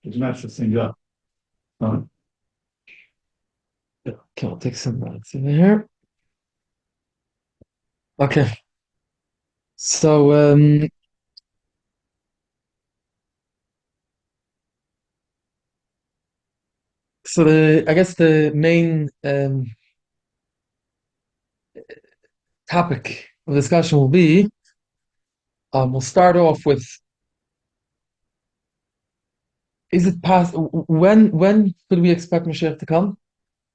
It's matched the same job. Uh, Okay, I'll take some notes in here. Okay, so I guess the main topic of discussion will be we'll start off with is it past when could we expect Mashiach to come?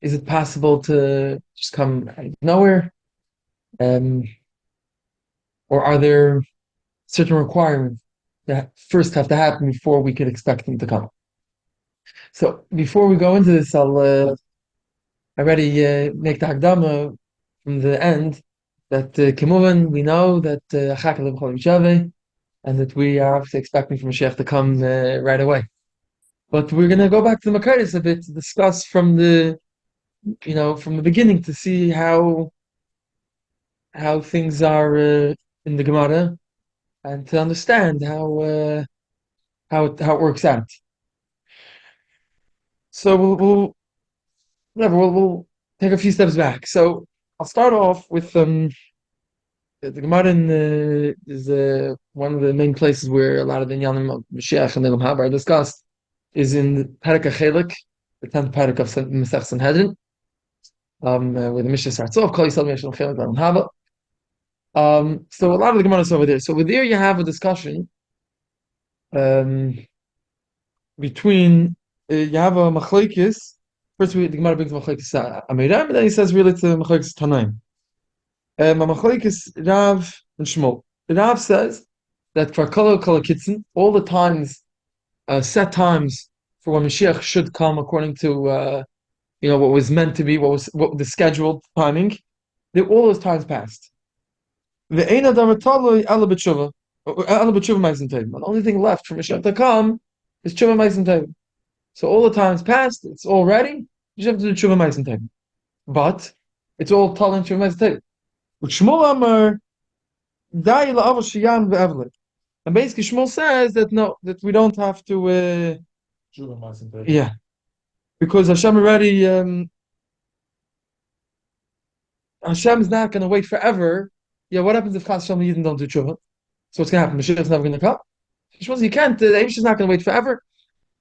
Is it possible to just come out of nowhere? Um, or are there certain requirements that first have to happen before we could expect them to come? So before we go into this, I'll already make the Hagdama from the end that Kimuvan, we know that Achak Elov Chol Yishaveh, and that we are obviously expecting from Mashiach to come right away. But we're going to go back to the Makarios a bit to discuss from from the beginning to see how things are in the Gemara and to understand how it works out. So we'll take a few steps back. So I'll start off with the Gemara is one of the main places where a lot of the Inyanim of Mashiach and Elam Haba are discussed is in Perek HaChelek, the 10th Perek of Masech Sanhedrin, where the Mishnah starts off, Kol Yisrael Yeshel Chelek Elam Haba. So a lot of the Gemara is over there. So over there you have a discussion um, between you have a machlekes. First, the Gemara brings machlekes Amiram, and then he says really to machlekes Tanaim. A machlekes Rav and Shmuel. Rav says that for kol kitzin, all the times, set times for when Mashiach should come, according to what was meant to be, what the scheduled timing, that all those times passed. The ein adam talui ala b'tshuva, ala b'tshuva ma'asim tovim. The only thing left for Mashiach to come is tshuva ma'asim tovim. So all the times passed, it's all ready. You just have to do tshuva ma'asim tovim. But it's all talent tshuva ma'asim tovim. But Shmuel Amar dai la'avos shiyan ve'evler. And basically, Shmuel says that no, that we don't have to. Yeah, because Hashem already. Hashem is not going to wait forever. Yeah, what happens if Chas Hashem Yidden don't do tshuva? So what's going to happen? Mashiach is never going to come. Shmuel says you can't. The Eish is not going to wait forever.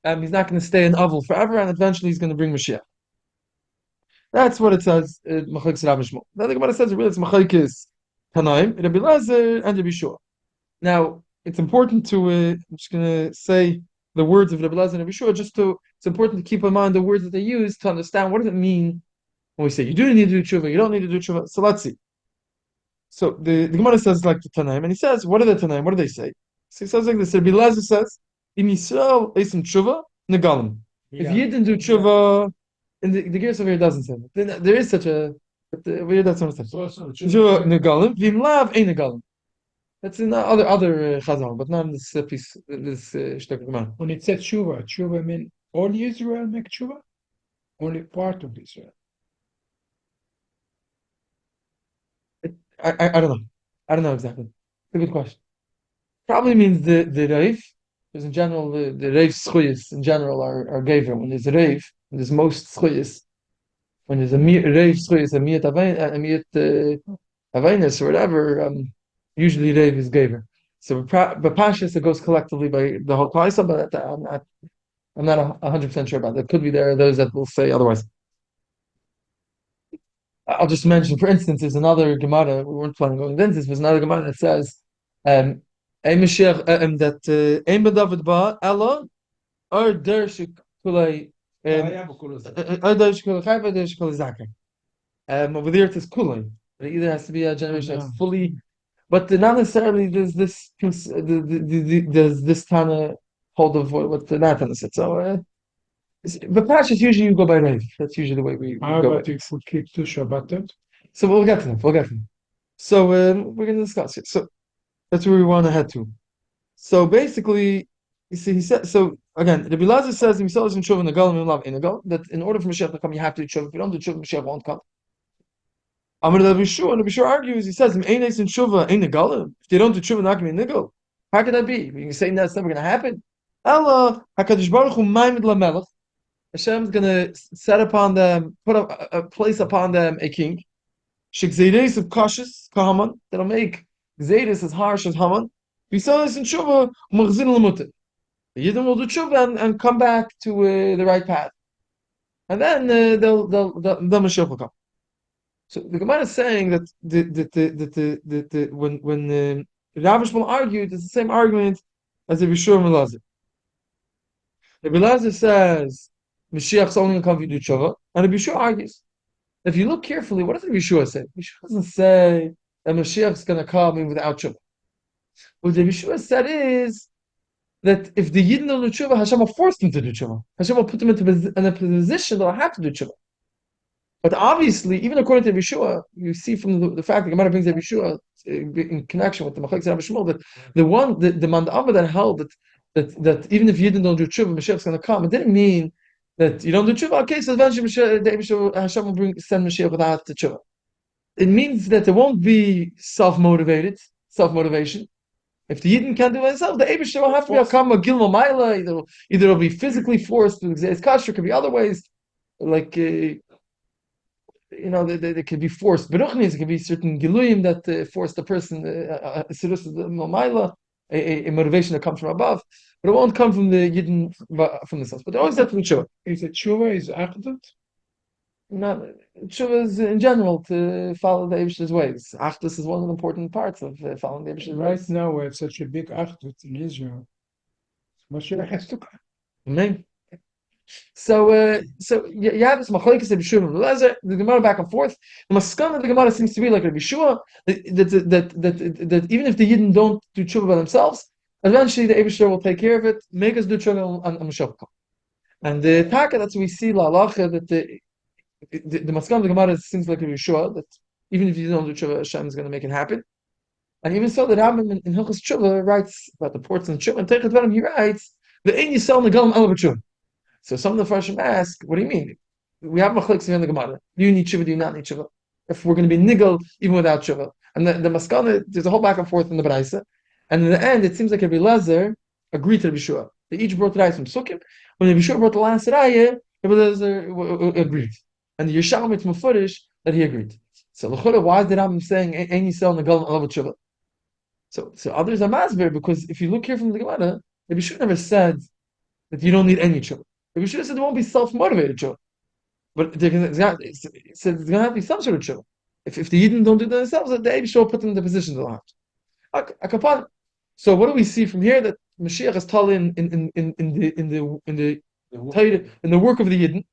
He's not going to stay in Avil forever, and eventually he's going to bring Mashiach. That's what it says. Machlekes Rav and Shmuel. Then the Gemara says really it's Machlekes Tanaim, Rabbi Elazar, and Rabbi Shua. Now, it's important to, I'm just going to say the words of Rabbi Elazar and Rabbi Shua, it's important to keep in mind the words that they use to understand what does it mean when we say you do need to do tshuva, you don't need to do tshuva. So let's see. So the Gemara says like the Tanaim, and he says, what are the Tanaim? What do they say? So he says like this, Rabbi Elazar says, in Yisrael, Esim tshuva, negalim. If you didn't do tshuva, in the Gears over here doesn't say that. There is such a, but over here that's not such. Tshuva, negalim, vim lav, ein negalim. That's in other Chazal, but not in this piece, this Shtek Gemara. When it said tshuva, tshuva mean all Israel make tshuva? Only part of Israel. I don't know. I don't know exactly. It's a good question. Probably means the Reiv, because in general the Reiv schuyas in general are gaver. When there's a Reiv, when there's most schuyas, when there's a Reiv schuyas, a miyat avainas or whatever, usually Reiv is gaver. So but Pashas it goes collectively by the whole Klaisa, but I'm not 100% sure about that. Could be there are those that will say otherwise. I'll just mention, for instance, there's another Gemara, we weren't planning on going into this, but there's another Gemara that says, Ein Mashiach, that Ein B'David Ba, Ella, or Der Shekulei, or Der Shekulei Chayva, Der Shekulei Zakar. Over there it says Kulei. It either has to be a generation that's fully, but not necessarily there's this piece, there's this kind of hold of what the Nathan said. So, but Pashas usually you go by Reiv. That's usually the way we How go. about if we keep two Shabbatot? So we'll get to them. We'll get to them. So we're going to discuss it. So that's where we want to head to. So basically, you see, he said. So again, Rabbi Elazar says in Misal Shem Tshuva Negalim Im Lav Ein Negal that in order for Mashiach to come, you have to do Tshuva. If you don't do Tshuva, Mashiach won't come. Amar Rabbi Shua, and Rabbi Shua argues. He says, "Im Ein Eis in Tshuva Ein Negalim." If they don't do Tshuva, not going to be Negal. How can that be? You can say that's never going to happen. Allah Hakadosh Baruch Hu Maimed LaMelech. Hashem's gonna set upon them, put a place upon them a king. Shekzeides of cautious Haman that'll make Zedis as harsh as Haman. Besides in tshuva, Machzin Lamutah. The Yidden will do tshuva and come back to the right path, and then the Mashiach will come. So the Gemara is saying that when Rav Shmuel argued, it's the same argument as the Yeshua Melazar. The Melazar says Mashiach's only going to come if you do tshuva, and the Yeshua argues. If you look carefully, what does the Yeshua say? Yeshua doesn't say that Mashiach's going to come in without tshuva. What the Yeshua said is that if the Yidden don't do tshuva, Hashem will force them to do tshuva. Hashem will put them in a position that they'll have to do tshuva. But obviously, even according to Yeshua, you see from the fact that Gemara brings Yeshua in connection with the Machlekes Rav Shmuel that the Mandama that held that even if Yidden don't do tshuva, Mashiach's going to come. It didn't mean that you don't do tshuva. Okay, so eventually Hashem will send Mashiach without the tshuva. It means that there won't be self-motivation. If the Yidden can't do it themselves, the Eibusher will have to become a Gilma Maila. Either it'll be physically forced to exist. Kasher could be other ways, like they could be forced. Beruchnis, it could be certain Giluyim that force the person a motivation that comes from above, but it won't come from the Yidden from the self. But they always have to be tshuva. Is it tshuva? Is achdut? Not tshuva is in general to follow the Eibusher's ways. Achdus is one of the important parts of following the Eibusher's Right ways. now, we have such a big achdut in Israel. Mashiach has to come. Amen. So you have this machlekes of Yeshua and Eliezer, the Gemara back and forth. The maskana of the Gemara seems to be like Yeshua that even if the Yidden don't do tshuva by themselves, eventually the Eibusher will take care of it, make us do tshuva and Mashiach come. And the taka that we see la halacha that the maskana of the Gemara seems like Yeshua that even if you don't do tshuva, Hashem is going to make it happen. And even so, the Rambam in Hilchos Tshuva writes about the ports and tshuva and Teichet Venom. He writes the ein yisel negalim ela b'tshuva. So some of the Farshim ask, what do you mean? We have machlekes in the Gemara. Do you need tshuva? Do you not need tshuva? If we're going to be nigel even without tshuva, and the maskana, there's a whole back and forth in the Braisa, and in the end, it seems like Rabbi Lezer agreed to Rabbi Yeshua. They each brought the Raya from Sukkim. When Rabbi Yeshua brought the last Raya, Rabbi Lezer agreed, and the Yerushalmi it's mufurish that he agreed. So l'chora, why did I'm saying any sell nigel alav tshuva? So others are masber because if you look here from the Gemara, Rabbi Yeshua never said that you don't need any tshuva. We should have said there won't be self-motivated tshuva, but there's going to have to be some sort of tshuva. If the Yidden don't do that themselves, the Eibusher will put them in the position they'll have to. So what do we see from here? That Mashiach is taught in the work of the Yidden.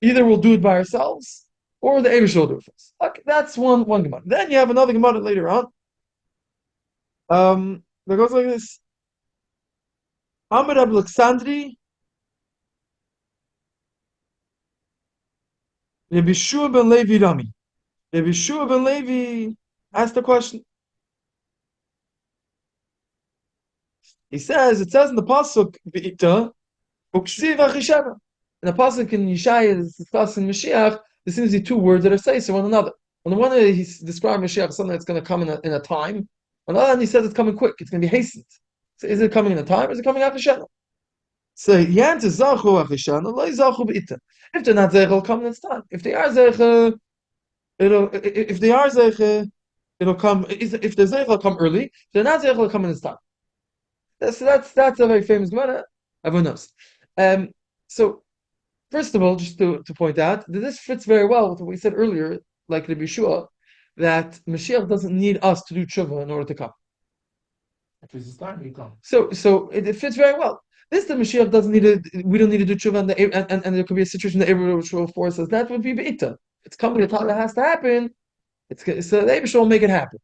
Either we'll do it by ourselves, or the Eibusher will do it for us. Okay, that's one Gemara. Then you have another Gemara later on. That goes like this: Amar Reb Alexandri. Rabbi Shua ben Levi Rami. Rabbi Shua ben Levi asked the question. It says in the pasuk V'ita Uksiv Achisheva. In the pasuk in Yeshaya is discussing Mashiach. There seems to be two words that are say to one another. On the one hand, he's describing Mashiach something that's going to come in a time. On the other hand, he says it's coming quick. It's going to be hastened. So is it coming in a time, or is it coming after Shana? So he answers Zachu Achishana, Lo Zachu B'ita. If they're not Zeichel, come in its time. If they are Zeichel, it'll come. If they're Zeichel, come early. If they're not Zeichel, it'll come in its time. That's a very famous Gemara. Everyone knows. So first of all, just to point out that this fits very well with what we said earlier, like Rabbi Yeshua, that Mashiach doesn't need us to do tshuva in order to come. If it's his time, he comes. So it fits very well. This the Mashiach doesn't need to. We don't need to do tshuva, and there could be a situation that everyone will force us. That would be beita. It's coming the time that has to happen. So the Eibusher will make it happen.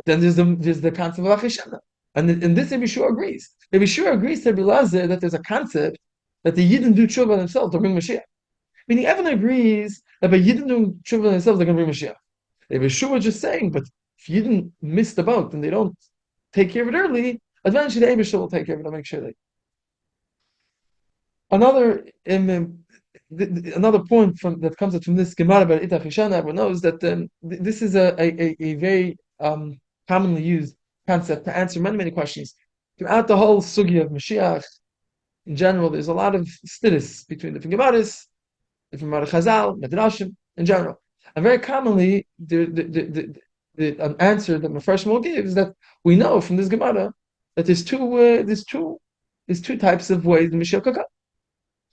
Then there's the concept of Achishana, and this Rabbi Yeshua agrees. Rabbi Yeshua agrees to Rabbi Lazar that there's a concept that the Yidden do tshuva themselves to bring Mashiach. Meaning, everyone agrees that by Yidden doing tshuva themselves they're going to bring Mashiach. Rabbi Yeshua was just saying, but if Yidden miss the boat and they don't take care of it early, eventually the Eibusher will take care of it. I'll make sure they. Another point that comes from this Gemara about Itach Hishana, everyone knows that this is a very commonly used concept to answer many questions throughout the whole sugi of Mashiach. in general, there's a lot of stidus between different Gemaras, different Gemara Chazal, Medrashim, in general. And very commonly, an answer that Mefarshim will give is that we know from this Gemara that there's two types of ways the Mashiach could come.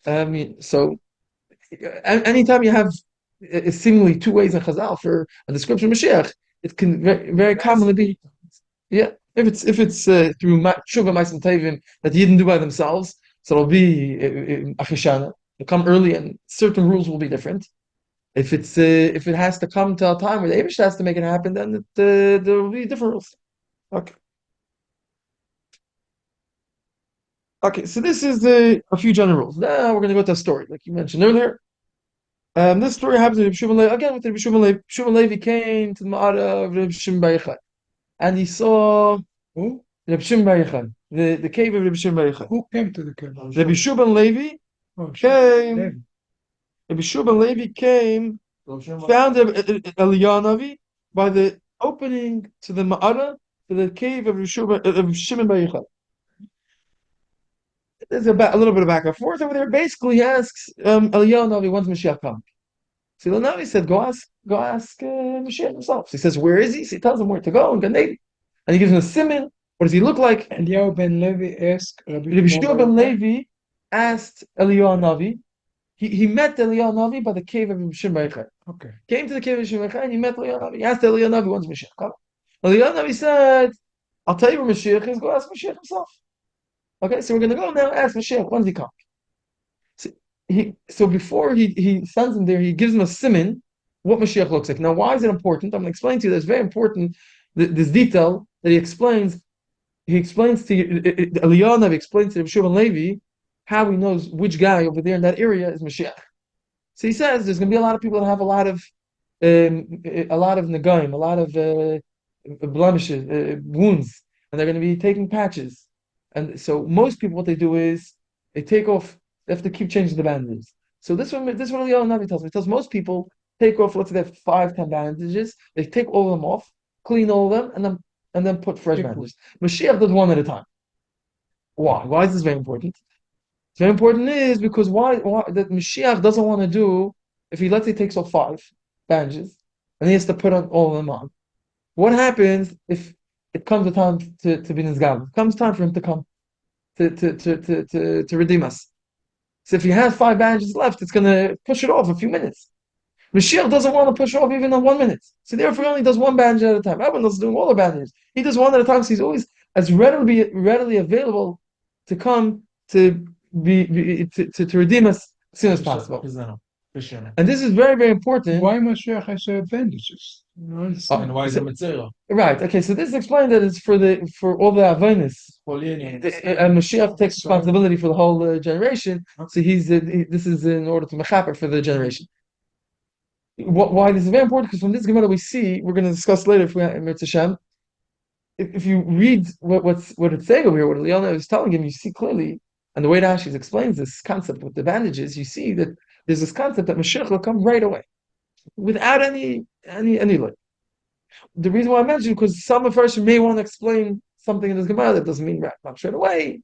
I mean, so anytime you have seemingly two ways in Chazal for a description of Mashiach, it can very commonly be, yeah. If it's through Tshuva Ma'asim Tevim that you didn't do by themselves, so it'll be Achishana. It'll come early, and certain rules will be different. If it has to come to a time where the Eibush has to make it happen, then there will be different rules. Okay. Okay, so this is a few general rules. Now we're going to go to a story, like you mentioned earlier. This story happens with Rabbi Levi. Again, with Rabbi Shimon Levi. Shimon Levi came to the Ma'ara of Rabbi Shimon Bar Yochai, and he saw Who? Rabbi Shimon Bar Yochai, the cave of Rabbi Shimon Bar Yochai. Who came to the cave? Rabbi Shimon Levi Oh, came. Levi. Rabbi Shimon Levi came, found Eliyahu Navi by the opening to the Ma'ara, to the cave of Rabbi Shimon Bar Yochai. There's a little bit of back and forth over there. Basically, he asks Eliyahu Navi, when's Mashiach coming? So Eliyahu Navi said, go ask Mashiach himself. So he says, where is he? So he tells him where to go in Gan Eden. And he gives him a simon. What does he look like? Eliyahu ben Levi asked Rabbi Shimon ben Levi asked Eliyahu Navi. He met Eliyahu Navi by the cave of Rabbi Shimon Bar Yochai. Okay. Came to the cave of Rabbi Shimon Bar Yochai and he met Eliyahu Navi. He asked Eliyahu Navi, when's Mashiach coming? Eliyahu Navi said, I'll tell you where Mashiach is. Go ask Mashiach himself. Okay, so we're going to go now ask Mashiach, when's he come? So before he sends him there, he gives him a simon, what Mashiach looks like. Now, why is it important? I'm going to explain to you that it's very important, this detail that he explains. He explains to Eliyahu Navi explains to Rabbi Shimon Levi how he knows which guy over there in that area is Mashiach. So he says there's going to be a lot of people that have a lot of negaim, a lot of blemishes, wounds, and they're going to be taking patches. And so most people, what they do is they take off. They have to keep changing the bandages. So this one Eliyahu Navi tells me. He tells most people take off. Let's say they have 5-10 bandages. They take all of them off, clean all of them, and then put fresh bandages. Mashiach does one at a time. Why? Why is this very important? It's very important is because why that Mashiach doesn't want to do if he let's say takes off 5 bandages and he has to put all of them on. What happens if it comes a time to be nizgal? It comes time for him to come to redeem us. So if he has 5 bandages left, it's going to push it off a few minutes. Mashiach doesn't want to push off even in 1 minute. So therefore he only does 1 bandage at a time. Everyone else is doing all the bandages. He does 1 at a time, so he's always as readily available to come to redeem us as soon as possible. And this is very, very important. Why Mashiach has bandages? And why is it Mitzvah? Right. Okay. So this is explained that it's for all the avonis. And Mashiach takes responsibility for the whole generation. So this is in order to mechaper for the generation. Why this is very important? Because from this Gemara we see, we're going to discuss later if we have Mirz Hashem. If you read what it's saying over here, what Eliyahu is telling him, you see clearly, and the way Rashi explains this concept with the bandages, you see that there's this concept that Mashiach will come right away, without any light. The reason why I mentioned because some of us may want to explain something in this Gemara that doesn't mean not straight away.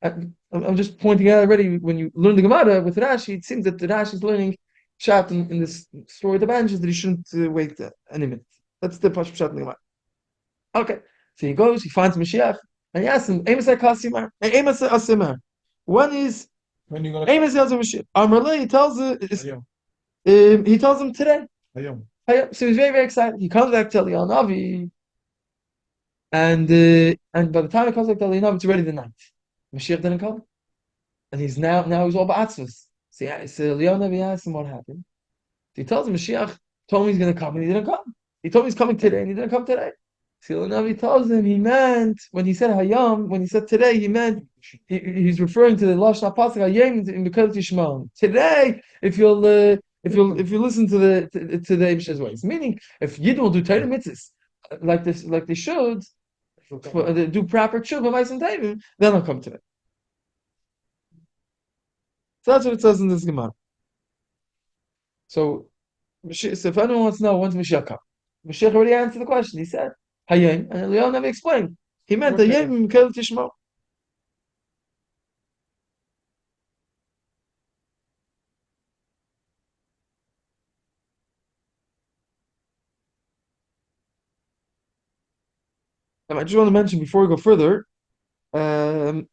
I'm just pointing out already when you learn the Gemara with Rashi, it seems that the Rashi is learning Pshat in this story of the bandages that he shouldn't wait any minute. That's the Pshat in the Gemara. Okay, so he goes, he finds Mashiach, and he asks him, Masei Kasimar, Masei Asimar. When are you going to Mashiach? Amrle, he tells him today. So he's very, very excited. He comes back to Eliyahu Navi, and by the time he comes back to Eliyahu Navi, it's already the night. Mashiach didn't come, and he's now he's all ba'atzvus. So Eliyahu Navi asks him what happened. So he tells him Mashiach told me he's going to come, and he didn't come. He told me he's coming today, and he didn't come today. So Eliyahu Navi tells him he meant when he said Hayam, when he said today, he meant he's referring to the lashon pasuk Hayam in the Kosi Shimon. Today, if you listen to the Eibishter's ways, meaning if Yidden will do Torah mitzvahs like they should, do proper tshuva, Ma'asim Tevim, then they'll come today. So that's what it says in this Gemara. So if anyone wants to know when's Mashiach come, Mashiach already answered the question. He said Hayom, and Eliyahu Navi explained. He meant Hayom Kel Tishmo. I just want to mention before we go further, um,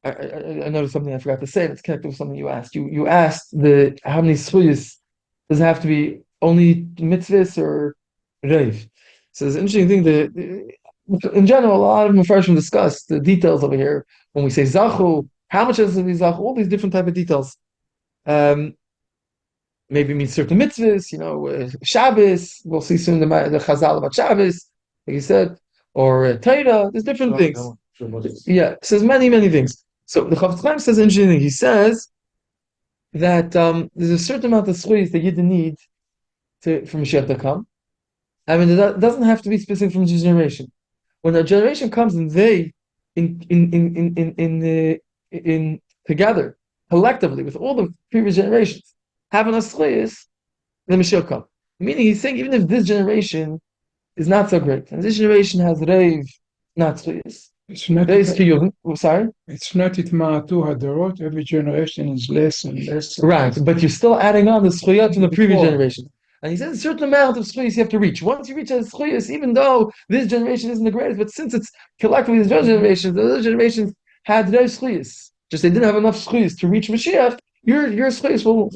I noticed something I forgot to say that's connected with something you asked. You asked the how many schuyas does it have to be only mitzvahs or reiv? So there's an interesting thing in general, a lot of Mepharshim discuss the details over here. When we say zachu, how much has to be zachu? All these different type of details. Um, Maybe means certain mitzvahs, Shabbos. We'll see soon the Chazal about Shabbos, like you said, or Torah. There's different things. Yeah, it says many, many things. So the Chafetz Chaim says an interesting thing. He says that there's a certain amount of schuyas that you need for Mashiach to come. I mean, it doesn't have to be specific from generation. When a generation comes and they, in together, collectively, with all the previous generations, have enough schuyas, then Mashiach come. Meaning, he's saying even if this generation is not so great, and this generation has reiv, not schuyas. It's not Sorry? It's not itma'atu hadarot. Every generation is less and less. Right, but you're still adding on the schuyat from the previous generation. And he says a certain amount of schuyas you have to reach. Once you reach a schuyas, even though this generation isn't the greatest, but since it's collectively the other generations had their schuyas. Just they didn't have enough schuyas to reach Mashiach. Your schuyas will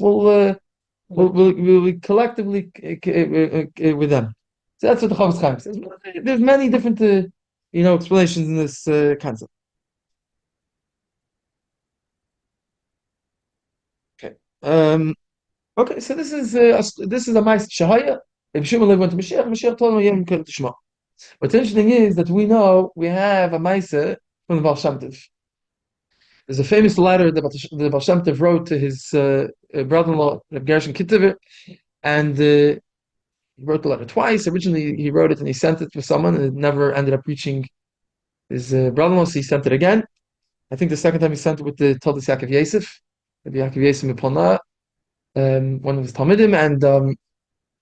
be collectively with them. So that's what the Chafetz Chaim says. There's many different explanations in this concept. Okay. Okay. So this is a Ma'aseh Shahaya. If Shimon went to Mashiach told him Yom Kippur Tishma. What's interesting is that we know we have a Ma'aseh from the Baal Shem Tov. There's a famous letter that the Baal Shem Tov wrote to his brother-in-law, Reb Gershon Kittever, and he wrote the letter twice. Originally, he wrote it and he sent it to someone, and it never ended up reaching his brother-in-law, so he sent it again. I think the second time he sent it with the Toldos Yaakov Yosef, the Yaakov Yosef Mipona, one of his Talmidim,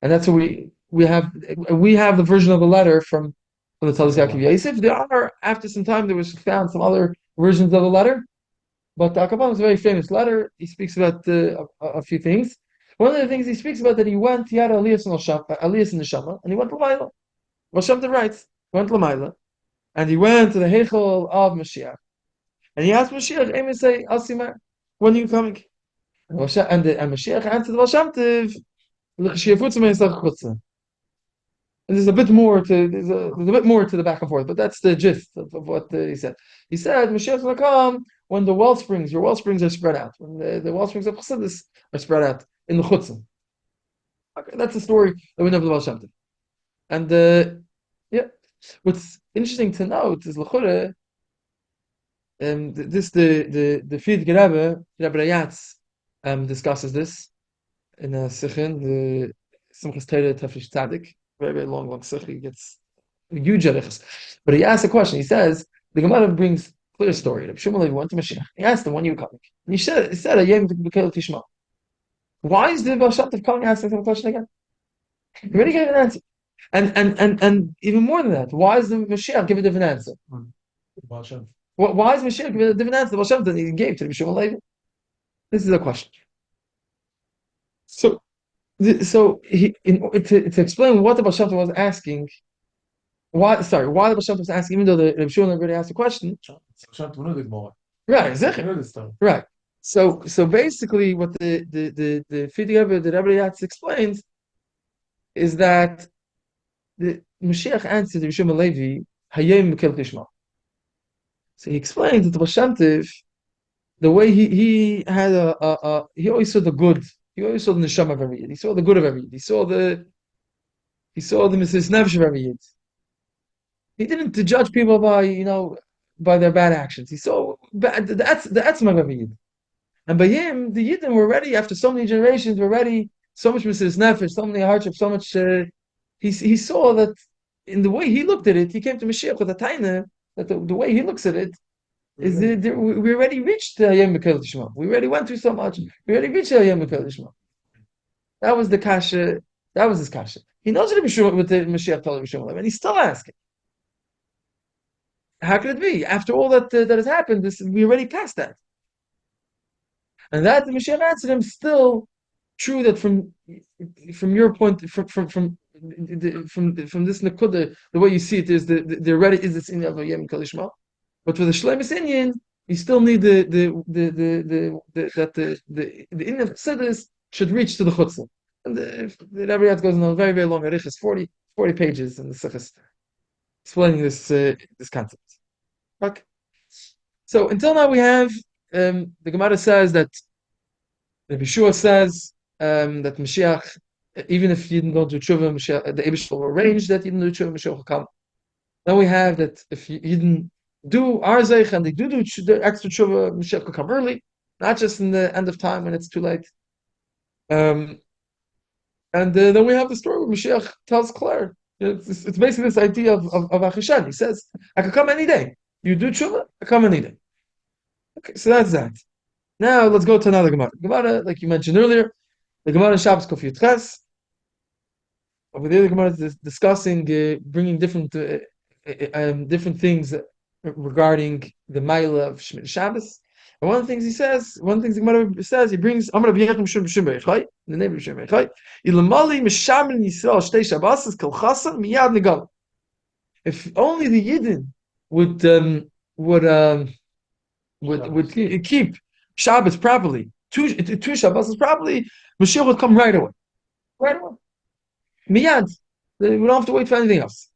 and that's what we have the version of the letter from the Toldos Yaakov Yosef. There are, after some time, there was found some other versions of the letter, but the Akabam is a very famous letter. He speaks about a few things. One of the things he speaks about that he had Aliyas in the Shama, and he went to Lamayla. Well, Shem Tov writes, he went to Lamayla, and he went to the Heichel of Mashiach, and he asked Mashiach, say, Asimar, when are you coming? And Mashiach answered, Baal Shem Tov, and there's a bit more to the back and forth, but that's the gist of what he said. He said Mashiach is going to come when your well springs are spread out, when the well springs of Chassidus are spread out in the chutzim. Okay, that's the story that we know of the Baal Shem Tov. And what's interesting to note is l'chure, the Friedrich Rebbe Rayatz discusses this in a Sichin, the Simchas Torah Tafresh Tzadik, very, very long Sikh. He gets huge erichs. But he asks a question. He says, the Gemara brings clear story. Reb Shimon Levi went to Mashiach. He asked him, when are you coming? And he said, Ayem B'Kel Tishma. Why is the Baal Shem Tov coming asking him a question again? He already gave an answer. And even more than that, why is the Mashiach give a different answer? Why is Mashiach give a different answer to Baal Shem Tov than he gave to Reb Shimon Levi? This is a question. So to explain what the Baal Shem Tov was asking, why the Baal Shem Tov was asking, even though the Reb Shimon already asked the question. Right. So basically, what the Friedrich Rebbe, the Rebbe Yatz explains, is that the Mashiach answered the Reb Shimon Levi, Hayem B'Kel Tishma. So he explains that the Baal Shem Tov, the way he had he always saw the good. He always saw the neshama of every yid. He saw the good of every yid. He saw the Mrs. Nefesh of every yid. He didn't judge people by their bad actions. He saw the etzma of every yid. And by him, the yidden were ready, after so many generations, were ready, so much Mrs. Nefesh, so many hardships, so much. He saw that in the way he looked at it, he came to Mashiach with a taina, that the way he looks at it, is we already reached Hayem B'Kel Tishma. We already went through so much. We already reached Hayem B'Kel Tishma. That was the kasha. That was his kasha. He knows what the Mashiach told him, and he's still asking. How could it be? After all that has happened, we already passed that. And that the Mashiach answered him, still true that from your point, from from this nakuda, the way you see it is the already is this inyan of a yom kalishma, but for the shleimus inyan, you still need the inyan of chassidus should reach to the chutzner. And the Rebbe goes on a very very long arichas, 40 pages in the sichas explaining this concept. Okay. So until now we have the Gemara says that the Yeshua says that Mashiach, even if you don't do tshuva, Mashiach, the Eibush will arrange that you didn't do tshuva, Mashiach will come. Then we have that if you didn't do arzech and they do the extra tshuva, Mashiach will come early, not just in the end of time when it's too late. And then we have the story where Mashiach tells Claire. It's basically this idea of Achishan. He says, I could come any day. You do tshuva, I come any day. Okay, so that's that. Now let's go to another Gemara. Gemara, like you mentioned earlier, the Gemara in Shabbos Kof Yudches. Over there, the Gemara is discussing bringing different things regarding the Maila of Shabbos. And one of the things the Gemara says, he brings Amar Rabbi Yechim Shum Shum Beichai, the name of Shum Beichai. Ilamali Mishamin Yisrael Shtei Shabbos Kol Chasan Miyad Negal. If only the Yidden would keep Shabbos properly, two Shabbos properly, Mashiach would come right away. Right away. Miyad. We don't have to wait for anything else.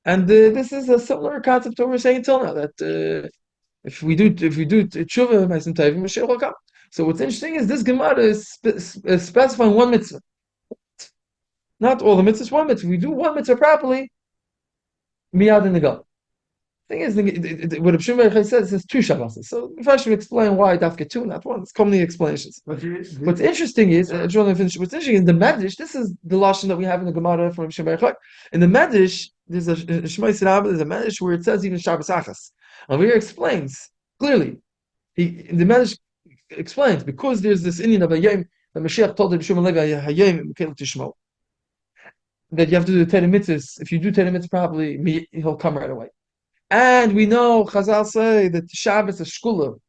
And this is a similar concept to what we're saying until now, that if we do tshuva, Mashiach will come. So what's interesting is this Gemara is specifying one mitzvah. Not all the mitzvahs, one mitzvah. We do one mitzvah properly, miyad in the gun. Thing is, what Rav Shimon says, it says two Shabbos. So if I should explain why Dafka two, not one, it's many explanations. What's interesting is, I just want to finish. What's interesting in the Medrash, this is the lashon that we have in the Gemara from Rav Shimon. In the Medrash, there's a Shmai Sirab, there's a Medrash where it says even Shabbos Achas. And here explains clearly. The Medrash explains because there's this Inyan of Hayim that Mashiach told Rav Shimon Levi Hayim Mikel Tishmo that you have to do the 10 mitzvahs. If you do 10 mitzvahs properly, he'll come right away. And we know Chazal say that Shabbos is shkula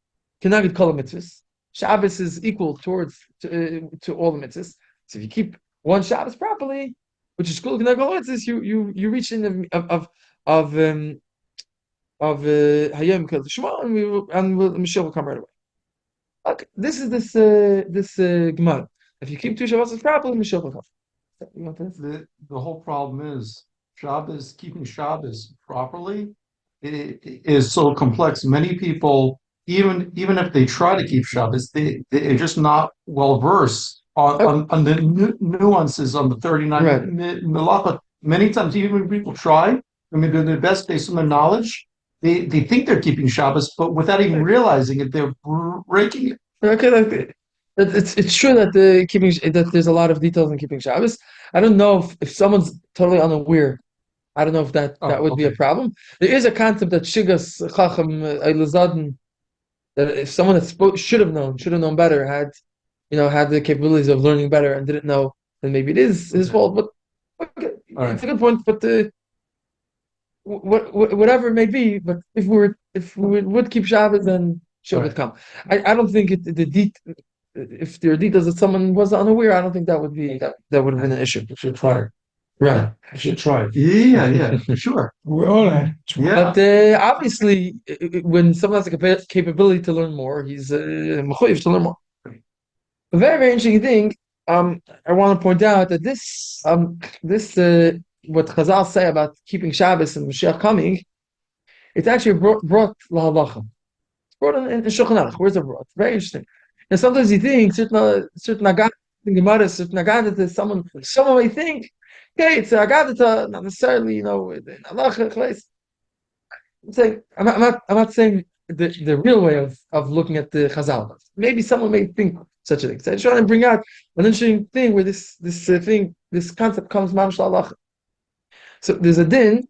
cannot get kol mitzvahs. Shabbos is equal to all the mitzvahs. So if you keep one Shabbos properly, which is shkula cannot kol mitzvahs, you reach in of Hayom Kel Shema, and Mashiach will come right away. Okay, this is this Gemara. If you keep two Shabbos properly, Mashiach will come. The whole problem is keeping Shabbos properly. It is so complex. Many people, even if they try to keep Shabbos, they're just not well versed on the nuances on the 39 Melachot. Many times, even when people try, they're their best based on their knowledge. They think they're keeping Shabbos, but without even realizing it, they're breaking it. Okay, it's true that that there's a lot of details in keeping Shabbos. I don't know if someone's totally unaware. I don't know if that would be a problem. There is a concept that Shigas Chacham Eilazaden, that if someone that should have known better, had the capabilities of learning better and didn't know, then maybe it is his fault. But okay, it's a good point. But whatever it may be, but if we would keep Shabbos, then Shabbos would come. I don't think if there are details that someone was unaware, I don't think that would have been an issue. You should try. Right. I should try. Yeah, sure. We all have. Yeah. But obviously, when someone has the capability to learn more, he's mechuyev to learn more. A very, very interesting thing. I want to point out that this what Chazal say about keeping Shabbos and Mashiach coming, it's actually brought lahalacha. It's brought in Shulchan Aruch. Where's it brought? Very interesting. And sometimes you think certain Agadata in Gemara, certain Agadata, someone may think, okay, it's Agadata, not necessarily, in halacha. I'm not saying the real way of looking at the Chazal. Maybe someone may think such a thing. So I try to bring out an interesting thing where this concept comes mamash halacha. So there's a din.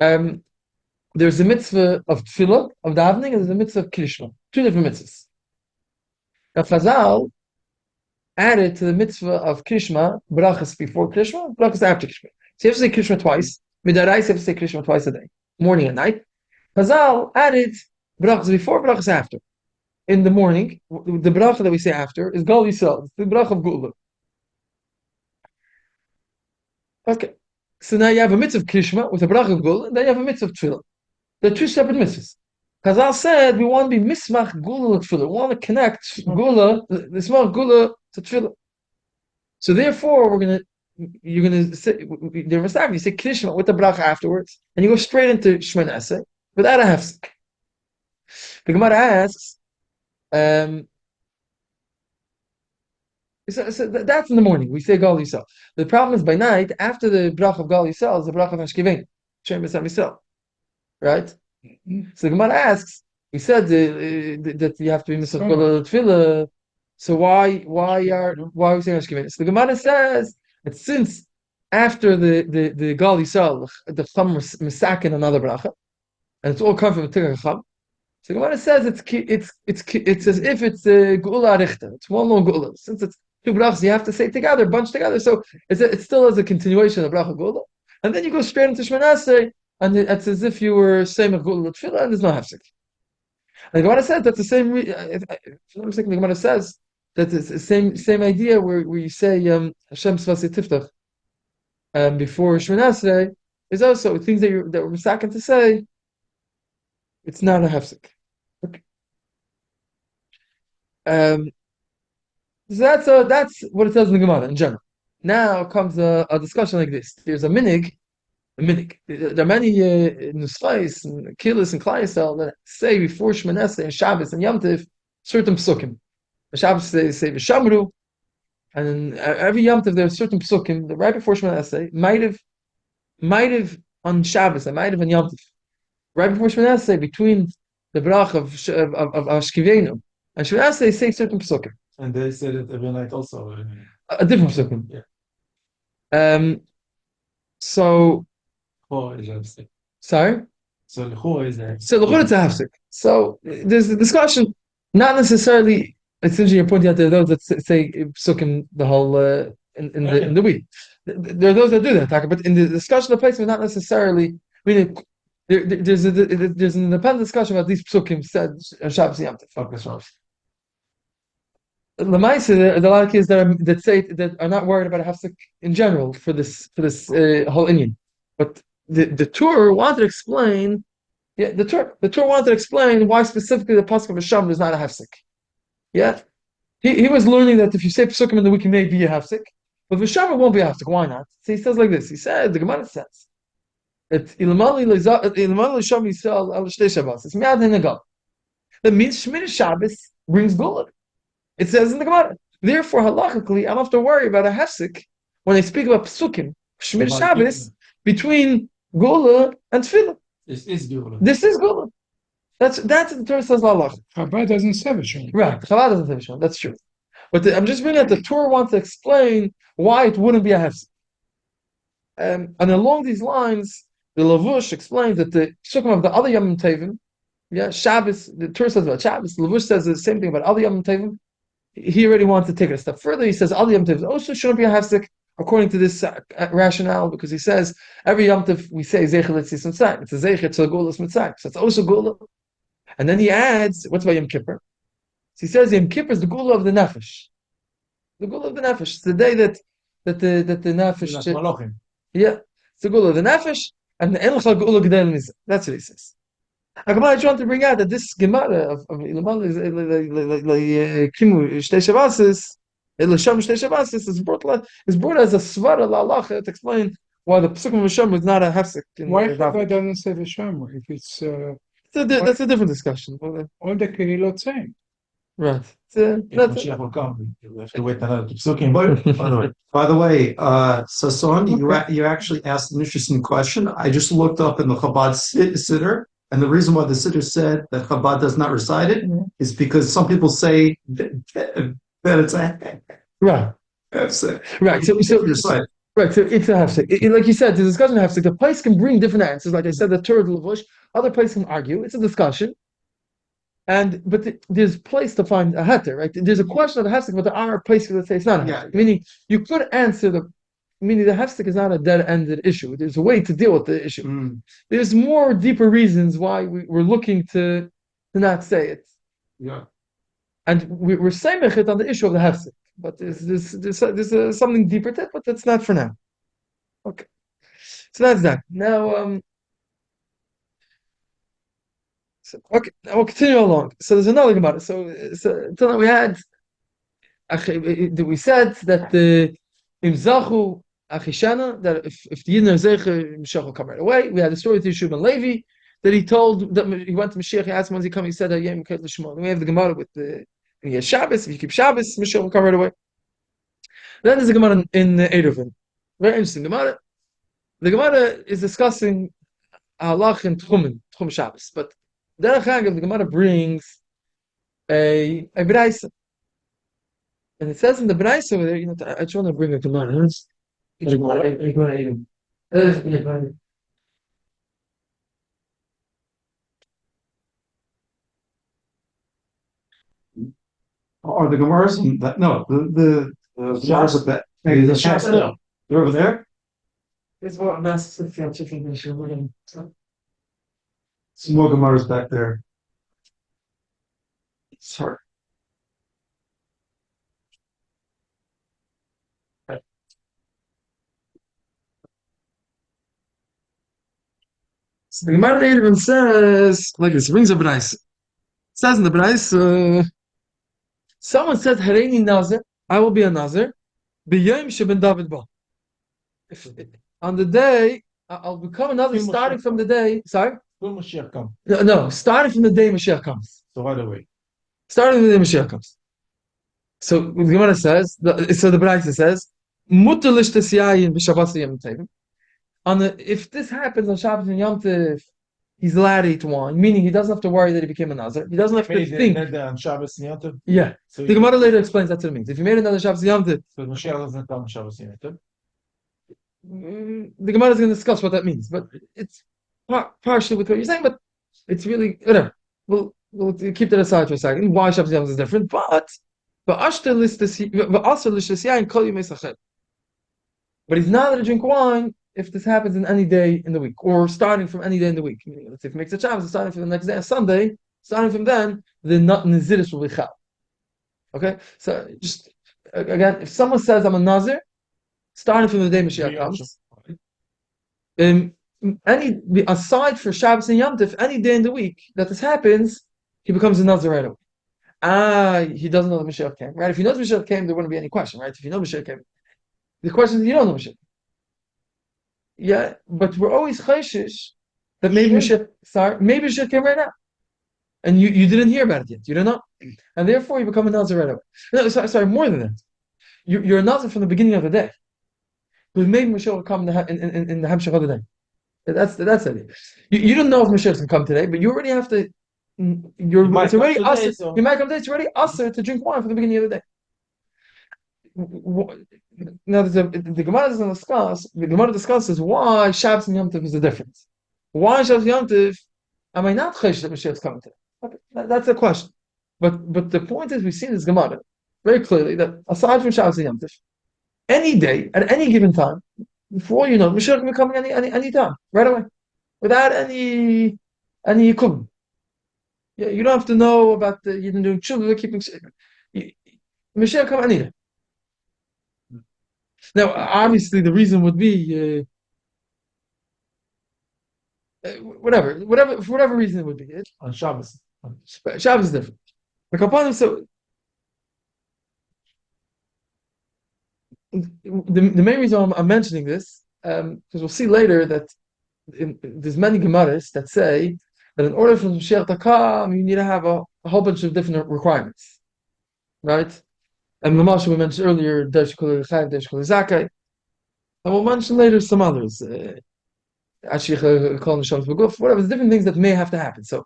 There's a mitzvah of tefillah, of davening, and there's a mitzvah of krishma. Two different mitzvahs. Now Chazal added to the mitzvah of krishma brachas before krishma, brachas after krishma. So you have to say krishma twice. Midarais you have to say krishma twice a day, morning and night. Chazal added brachas before, brachas after. In the morning, the bracha that we say after is Gal Yisrael. It's the bracha of Gula. Okay. So now you have a mitzvah of Krishma with a bracha of Gula, and then you have a mitzvah of Tefillah. They're two separate mitzvahs. Chazal said we want to be mismach Gula to Tefillah. We want to connect Gula, the small Gula to Tefillah. So therefore, you're gonna say the Masei, you say Krishma with the bracha afterwards, and you go straight into Shemon Esrei without a hefsek. The Gemara asks, so that's in the morning. We say Gal Yisrael. The problem is by night, after the bracha of Gal Yisrael, is the bracha of Hashkivein, Shem B'Sam Yisrael, right? So the Gemara asks, we said that you have to be Misach Gol Tefillah. So why are we saying Hashkivein? So the Gemara says that since after the Gal Yisrael, the Chum misakin another bracha, and it's all come from the Tigger Chum. So the Gemara says it's as if it's a Geula Richter. It's one long Geula. Since it's two brachas, you have to say together, bunch together. So it still has a continuation of bracha Geula, and then you go straight into Shemon Esrei, and it's as if you were saying a Geula Tefillah, and there's no hefsek. And the Gemara says that's the same. If I'm not mistaken, the Gemara says that it's the same idea where you say Hashem Svasei Tiftach before Shemon Esrei is also things that we're misaken to say. It's not a hefsek. Okay. So that's what it says in the Gemara in general. Now comes a discussion like this. There's a minig. There are many nuschais and kilis and klai that say before Shemon Esrei and Shabbos and Yom Tov certain psukim. The Shabbos they say v'shamru, and every Yom Tov there are certain psukim that right before Shemon Esrei might have on Shabbos, might have on Yom Tov. Right before Shemon Esrei, between the brach of Ashkiveinu and Shemon Esrei, say certain psukim. And they said it every night also. A different psukim. Yeah. So. Sorry. So l'chura is there. So l'chura it's a hafsik. So there's a discussion. Not necessarily. Essentially, you're pointing out there are those that say psukim the whole in the week. There are those that do that, but in the discussion of placement, not necessarily. I mean, there's an independent discussion about these psukim said on Shabbos Yom Tov. Focus on. Lamaisa, there are a lot of kids that say that are not worried about a hafsik in general for this whole Inyan, but the Torah wanted to explain. Yeah, the Torah wanted to explain why specifically the pasuk of Hashem is not a hafsik. Yeah, he was learning that if you say psukim in the week, it may be a hafsik, but Hashem it won't be a hafsik. Why not? So he says like this. He said the Gemara says that ilmali l'sham yisrael al shtei Shabbos. It's miad hinagal. That means Shemini Shabbos brings gula. It says in the Gemara. Therefore, halachically, I don't have to worry about a hefsek when I speak about psukim, Shemini Shabbos, between gula and tefillah. This is gula. This is gula. That's the Torah says halach. Chabad doesn't say Hashem. Right, Chabad doesn't say Hashem. That's true. But I'm just bringing out the Torah wants to explain why it wouldn't be a hefsek. And along these lines, the Lavush explains that the psukim of the other Yom Tevim, Shabbos, the Torah says about Shabbos, Lavush says the same thing about other Yom Tevim. He already wants to take it a step further. He says other Yom Tov also shouldn't be a hefsek according to this rationale, because he says every Yom Tov we say Zeicher L'Tzis Mitzrayim. It's a Zeicher to Gulas Mitzrayim. So it's also Gula. And then he adds, what's about Yom Kippur? So he says Yom Kippur is the Gula of the Nefesh. The Gula of the Nefesh. It's the day that the Nefesh. Yeah, it's the Gula of the Nefesh, and the Encha Gula Gedel Mizah. That's what he says. I just want to bring out that this Gemara of Kimu Shtei Shabbasis, L'Sham Shtei Shabbasis is brought as a svara la'alacha to explain why the Pesukim of Hashem is not a hefsek. Why Chabad doesn't say Hashem if it's? That's a different discussion. All the Kehilot saying. Right. Mashiach will come. You have to wait another psukim. By the way, Sasson, you actually asked an interesting question. I just looked up in the Chabad Siddur. And the reason why the Siddur said that Chabad does not recite it is because some people say that it's a right. Right. So it's a hefsek. Like you said, the discussion hefsek. The place can bring different answers. Like I said, the Torah Lavush. Other place can argue. It's a discussion. But there's place to find a heter, right? There's a question of the hefsek, but there are places that say it's not a hefsek. Meaning you could answer meaning the hefsek is not a dead-ended issue. There's a way to deal with the issue. There's more deeper reasons why we're looking to not say it. Yeah. And we're saying it on the issue of the hefsek. But there's something deeper to it, but that's not for now. Okay, so that's that. Now, okay, now we'll continue along. So there's another Gemara. So till now we had, we said that the Imzachu Achishana, that if the Yidden are Zeicher, Mashiach will come right away. We had the story with Yeshua ben Levi that he told that he went to Mashiach. He asked him when he come. He said, "Yem Ket L'Shmon." We have the Gemara with the Shabbos. If you keep Shabbos, Mashiach will come right away. Then there's a Gemara in Eruvin. Very interesting Gemara. The Gemara is discussing halach and Tchum Shabbos, but Derech Agav, the Gemara brings a Braisa. And it says in the Braisa over there, I just want to bring a Gemara. Are the Gemaras in that? No, the Gemaras of that. Maybe the Shasta. They're over there. It's what massive chicken mission. Some more Gemaras back there. Sorry. So the Gemara even says like this. Brings a Braisa. It says in the Braisa, someone said, "Hareini Nazir, I will be a Nazir." B'yom sheben David ba. On the day I'll become a Nazir, starting from the day. Sorry. When Mashiach comes. No, starting from the day Mashiach comes. So right away. Starting from the day Mashiach comes. So the Gemara says, so the Braisa says, "Mutar l'shtesiyayin b'Shabbat Yom Tovim." If this happens on Shabbos and Yom Tov, he's allowed to eat wine, meaning he doesn't have to worry that he became a Nazir. He doesn't have to think. On Shabbos and Yom Tov? Yeah. So The Gemara later explains that to the means. If you made another Shabbos and Yom Tov, so Mashiach doesn't come on Shabbos and Yom Tov. The Gemara is going to discuss what that means, but it's partially with what you're saying, but it's really whatever. We'll keep that aside for a second. Why Shabbos and Yom Tov is different, but he's not allowed to drink wine if this happens in any day in the week, or starting from any day in the week. Meaning, let's say if he makes a Shabbos, starting from the next day, Sunday, starting from then, the Naziris will be chal. Okay, so just again, if someone says I'm a Nazir, starting from the day Mashiach comes, aside for Shabbos and Yom Tov, any day in the week that this happens, he becomes a Nazir right away. He doesn't know the Mashiach came, right? If you know the Mashiach came, there wouldn't be any question, right? If you know Mashiach came, the question is you don't know Mashiach. Yeah, but we're always chayshish that maybe Mashiach came right now, and you didn't hear about it yet. You don't know, and therefore you become a Nazir right away. No, sorry, more than that. You're a Nazir from the beginning of the day. But maybe Mashiach will come in the Hamshach of the day. That's it. You don't know if Mashiach can come today, but you already have to. It's already usher. You might come today. It's already usher to drink wine from the beginning of the day. Now, the Gemara doesn't discuss. The Gemara discusses why Shabbos and Yom Tov is the difference. Why Shabbos and Yom Tov am I not chayish that Mashiach is coming today? Okay, that's the question. But the point is, we see in this Gemara very clearly that aside from Shabbos and Yom Tov, any day at any given time, before you know, Mashiach can be coming any time, right away, without any yikum. Yeah, you don't have to know about the you doing children keeping. Mashiach come any day. Now, obviously, the reason would be for whatever reason it would be. On Shabbos. Shabbos is different. So the main reason I'm mentioning this, because we'll see later that there's many Gemaras that say that in order for Mashiach to come, you need to have a whole bunch of different requirements, right? And Lamasha we mentioned earlier, Desh Kol Chayav, Desh Kol Zakai, and we'll mention later some others, Ashich Kol Neshama B'Guf, whatever, there's different things that may have to happen. So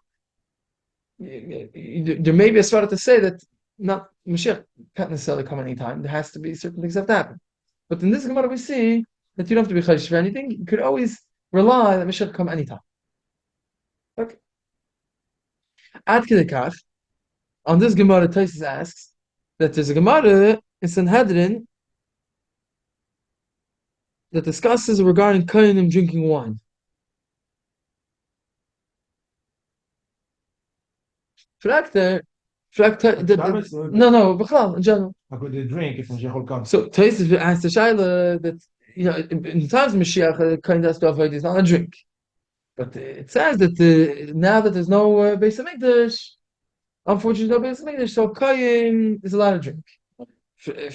there may be a svara to say that not Mashiach can't necessarily come anytime. There has to be certain things that have to happen. But in this Gemara we see that you don't have to be chayish for anything. You could always rely that Mashiach come anytime. Okay. Ad Kedekach, on this Gemara, Taisus asks that there's a Gemara in Sanhedrin that discusses regarding Kohanim drinking wine. No, B'chlal, in general. How could they drink if Mashiach will come? So Taisus asked the Shaila that in the times of Mashiach, kind of stuff is not a drink. But it says that now that there's no Beis Hamikdash, unfortunately, no Beis Hamikdash, so Kayim is allowed to drink. It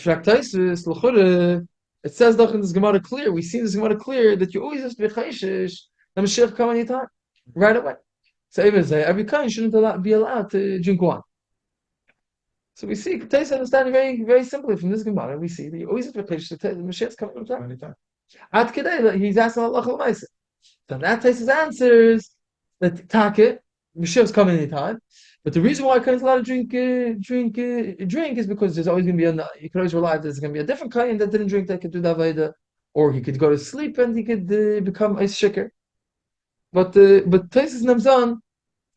says in this Gemara clear, we see this Gemara clear that you always have to be chayshish, and Mashiach come anytime, right away. So every kind shouldn't be allowed to drink wine. So we see Taisa understanding very, very simply from this Gemara. We see that you always have to be chayshish. The Mashiach's coming anytime. At Kedei, he's asking Allah Chalamayse. So that Taisa's answers that Taka, Mashiach's coming anytime. But the reason why Kain's allowed to drink is because there's always going to be you can always rely that there's going to be a different Kain that didn't drink that could do that Veda, or he could go to sleep and he could become ice shaker. But Taisa's Namzan,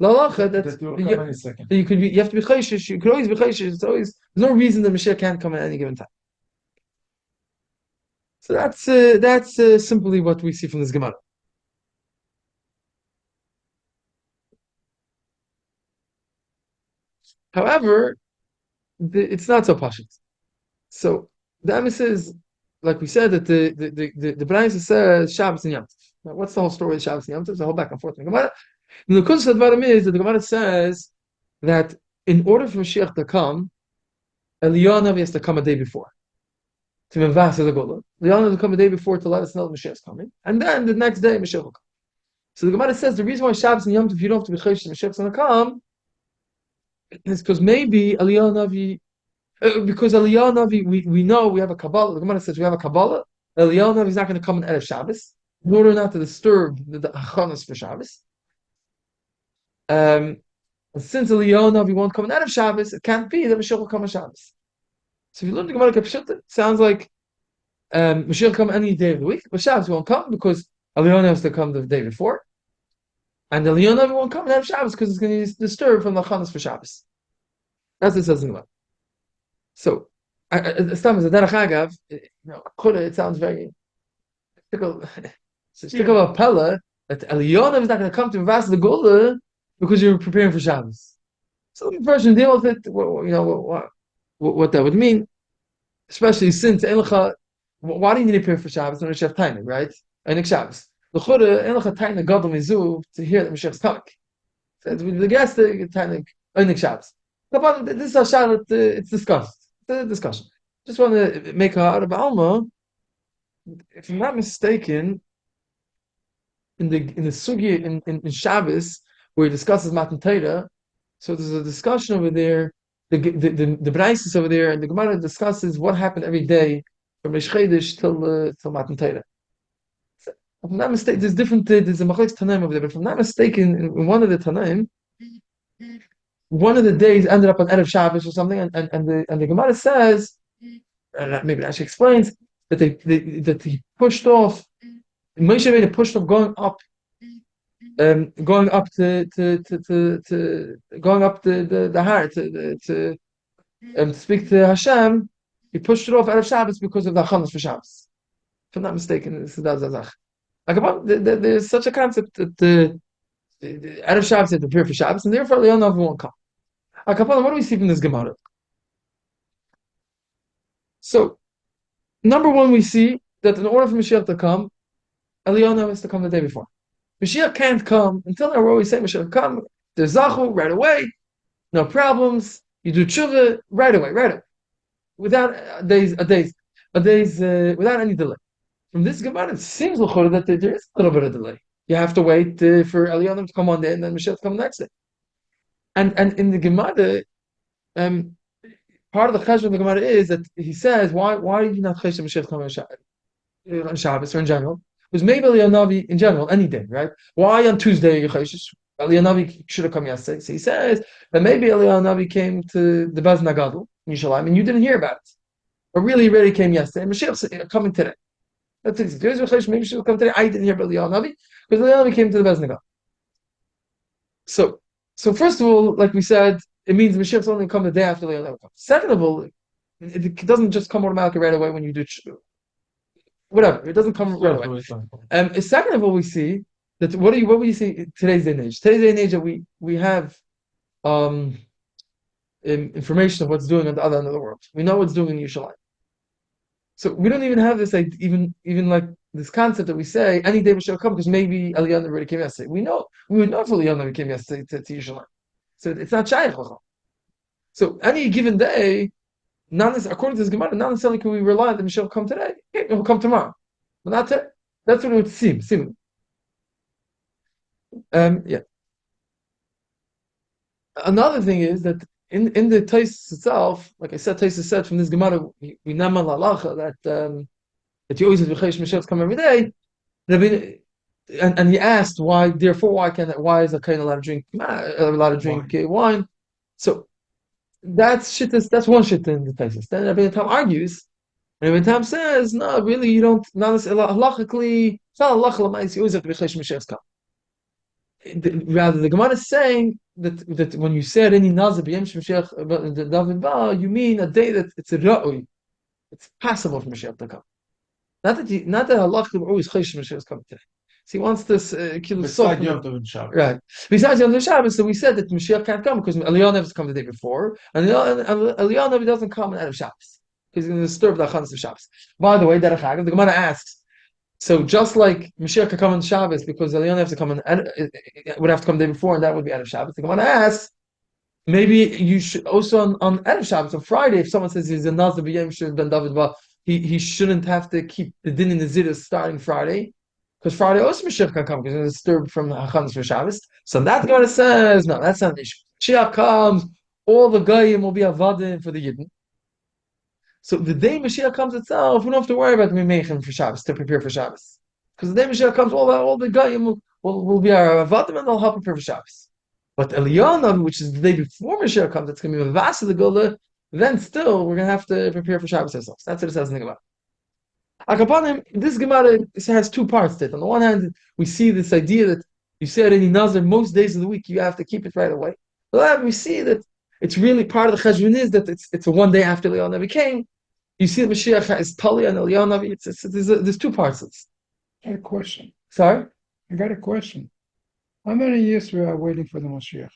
Lalacha, that you have to be chayshish. You could always be chayshish. There's no reason that Mashiach can't come at any given time. So that's simply what we see from this Gemara. However, it's not so pashut. So the emes is, like we said, that the Braisa says Shabbos and Yom Tov. Now, what's the whole story of Shabbos and Yom Tov? It's a whole back and forth in the Gemara. And the Kosi Advarim is that the Gemara says that in order for Mashiach to come, Eliyahu has to come a day before to Mevasa the Gola. Eliyahu has to come a day before to let us know that Mashiach is coming, and then the next day Mashiach will come. So the Gemara says the reason why Shabbos and Yom Tov you don't have to be chayshish Mashiach's going to come is because maybe Eliyahu Navi, because Eliyahu Navi, we know we have a Kabbalah. The Gemara says we have a Kabbalah. Eliyahu Navi is not going to come on Erev Shabbos in order not to disturb the Achanas for Shabbos. Since Eliyahu Navi won't come on Erev Shabbos, it can't be that Mashiach will come on Shabbos. So if you learn the Gemara Kapshut, it sounds like Mashiach will come any day of the week, but Shabbos won't come because Eliyahu Navi has to come the day before. And the Eliyahu won't come and have Shabbos because it's going to disturb from the Chanas for Shabbos. That's what it says in the Gemara. So, as time as a derech agav, it sounds very it's a pella that Eliyahu is not going to come to Mevasa the Gula because you're preparing for Shabbos. So the person deal with it. What that would mean, especially since why do you need to prepare for Shabbos when you have timing, right? And Shabbos. The Chura, Elcha Taina Gadol Mizu to hear that Mashiach's coming. So the guest, Taina Einik Shabbos. This is a shot that it's discussed. It's a discussion. Just want to make a out of Alma. If I'm not mistaken, in the Sugi in Shabbos where he discusses Matan Torah, so there's a discussion over there. The Braisis over there, and the Gemara discusses what happened every day from Rish Chodesh till Matan Torah. If I'm not mistaken, there's a Machlekes Tanaim over there, but if I'm not mistaken, in one of the Tanaim, one of the days ended up on Erev Shabbos or something, and the Gemara says, and maybe actually explains, that he pushed off, Moshe Rabbeinu pushed off going up the har to speak to Hashem. He pushed it off Erev Shabbos because of the Chanas for Shabbos. If I'm not mistaken, this is Zazach. There's such a concept that the Erev Shabbos had to prepare for Shabbos, and therefore Eliyahu won't come. What do we see from this Gemara? So, number one, we see that in order for Mashiach to come, Eliyahu has to come the day before. Mashiach can't come until now. We're always saying Mashiach come. There's zachu right away, no problems. You do tshuva right away, without days, without any delay. From this Gemara, it seems that there is a little bit of delay. You have to wait for Eliyahu to come one day and then Mashiach to come the next day. And in the Gemara, part of the cheshbon of the Gemara is that he says, why did you not chesed Mashiach come on Shabbos or in general? Because maybe Eliyahu in general, any day, right? Why on Tuesday you chesed? Eliyahu should have come yesterday. So he says that maybe Eliyahu came to the Bez Nagadol in Yerushalayim and you didn't hear about it. But really, he really came yesterday. And Mashiach's coming today. That's it. Maybe she'll come today. I didn't hear about Eliyahu because Eliyahu came to the Bez Nagadol. So first of all, like we said, it means Mashiach's only come the day after Eliyahu comes. Second of all, it doesn't just come automatically right away when you do whatever. It doesn't come right away. Second of all, we see that what do you see in today's day and age? Today's day and age that we have information of what's doing on the other end of the world. We know what's doing in Yerushalayim. So we don't even have this like even like this concept that we say any day Mashiach will come because maybe Eliyahu already came yesterday. We would know if Eliyahu came yesterday to Yerushalayim. So it's not shaykh. So any given day, according to this Gemara, not necessarily can we rely that Mashiach will come today. It will come tomorrow, but not today. That's what it would seem. Yeah. Another thing is that in the Taisus itself, like I said, Taisus said from this Gemara, we namal halacha that you always have Yechesh Mashiach come every day. And he asked why. Therefore, why is a kain allowed to drink wine? So that's shittas. That's one shit in the Taisus. Then Rabbi Tam argues. And Rabbi Tam says, no, really, you don't. Not halachically. It's not halacha l'mais. You always have Yechesh Mashiach come. Rather, the Gemara is saying that when you said any nazir b'yem Mashiach David ba, you mean a day that it's a ra'ui, it's possible for Mashiach to come. Not that Allah will always Chesh Mashiach come today. So he wants this Besides Yom Tov and Shabbos. Right. Besides Yom Tov and Shabbos, so we said that Mashiach can't come because Eliyahu never come the day before, and Eliyahu never doesn't come on Erev Shabbos because he's going to disturb the Chanas of Shabbos. By the way, Derech Hagav, the Gemara asks. So just like Mashiach could come on Shabbos because Eliyahu have to come would have to come the day before, and that would be Erev Shabbos. The Gemara asks, maybe you should also on Erev Shabbos on Friday, if someone says he's a Nazir b'Yom ben David ba, he shouldn't have to keep the din in the zira starting Friday because Friday also Mashiach can come because it's disturbed from the Hachanas for Shabbos. So that Gemara says no, that's not an issue. Mashiach comes, all the Goyim will be avadim for the Yidden. So the day Mashiach comes itself, we don't have to worry about Mimeichim for Shabbos, to prepare for Shabbos. Because the day Mashiach comes, all the Goyim will be our Avadim and they'll help prepare for Shabbos. But Eliyahu, which is the day before Mashiach comes, it's going to be a vast of the Gula, then still we're going to have to prepare for Shabbos ourselves. That's what it says in the Gemara. Akapanim, this Gemara has two parts to it. On the one hand, we see this idea that you said any Nazir, most days of the week, you have to keep it right away. But we see that it's really part of the Cheshbon is that it's a one day after Eliyahu Navi came. You see the Mashiach is Tali and Eliyahu Navi. There's two parts of this. I got a question. Sorry? I got a question. How many years we are waiting for the Mashiach?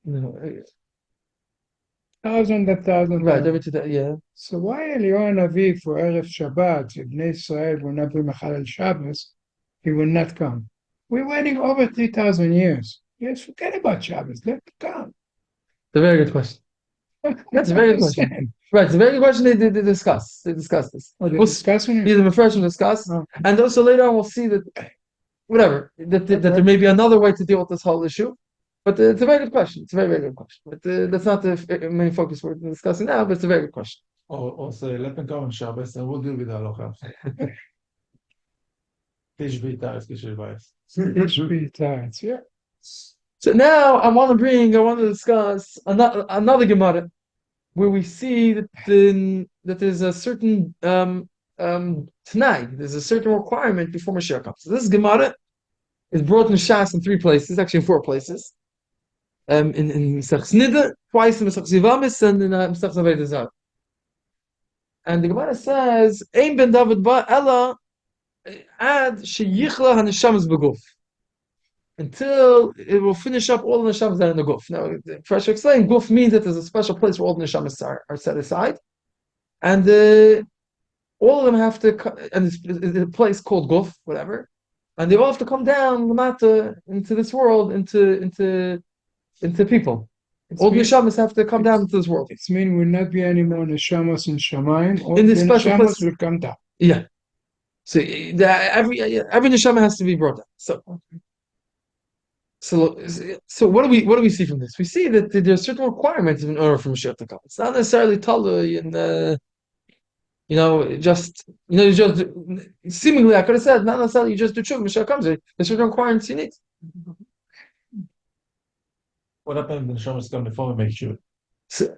No. Thousands. Right, yeah. So why Eliyahu Navi for Erev Shabbat, if Bnei Israel will not be Machal Shabbos, he will not come? We're waiting over 3,000 years. Yes, forget about Shabbos. Let it come. It's a very good question. That's a very good question. Right, it's a very good question. They discuss. They discuss this. Oh, they're discussing it? Yeah, the Mepharshim discuss, and also later on we'll see that whatever that there may be another way to deal with this whole issue. But it's a very good question. It's a very, very good question. But that's not the main focus we're discussing now. But it's a very good question. Or say, let them come on Shabbos and we'll deal with the halacha. Yeah. So now I want to discuss another Gemara where we see that there's a certain Tanai, there's a certain requirement before Mashiach comes. So this Gemara is brought in Shas in three places, actually in four places. In Mesech Nida, twice in Mesech Zivamis, and in Mesech Zavei Dezar. And the Gemara says, Ein ben David ba ella ad sheyichla haneshamas beguf. Until it will finish up all the neshamas that are in the guf. Now, fresh explain, guf means that there's a special place where all the neshamas are set aside, and all of them have to, and it's a place called guf, whatever, and they all have to come down lamata into this world, into people. All the neshamas have to come down into this world. It means will not be any more neshamas in Shamayim. All In the this special neshamas place will come down. Yeah. So every neshama has to be brought down. So what do we see from this? We see that there are certain requirements in order for Mashiach to come. It's not necessarily talui and just seemingly I could have said not necessarily you just do tshuva, Mashiach comes. There's certain requirements you need. What happens when the neshamas come before we make tshuva? So,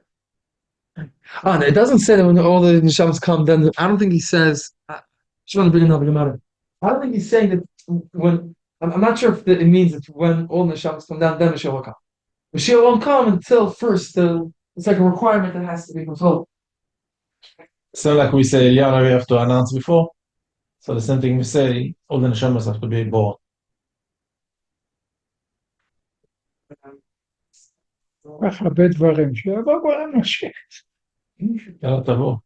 no, it doesn't say that when all the neshamas come, then I don't think he says. I just want to bring another Gemara. I don't think he's saying that when. I'm not sure if it means that when all the neshamas come down, then Mashiach will come. Mashiach won't come until first. It's like a requirement that has to be fulfilled. So, like we say, Eliyahu we have to announce before. So the same thing we say, all the neshamas have to be born. כך הרבה דברים, שיבוא כבר המשיח. יאללה, תבוא.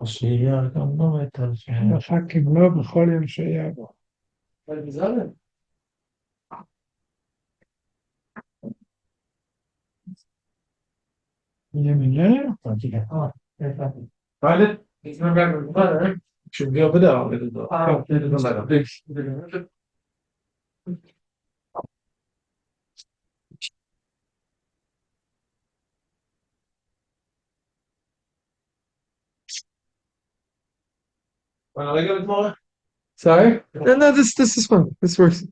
הח"כים לא בכל יום שיבוא. יהיה מניין? Find it? Should be over there. Well, I got it more. Sorry? No, this is fun. This works.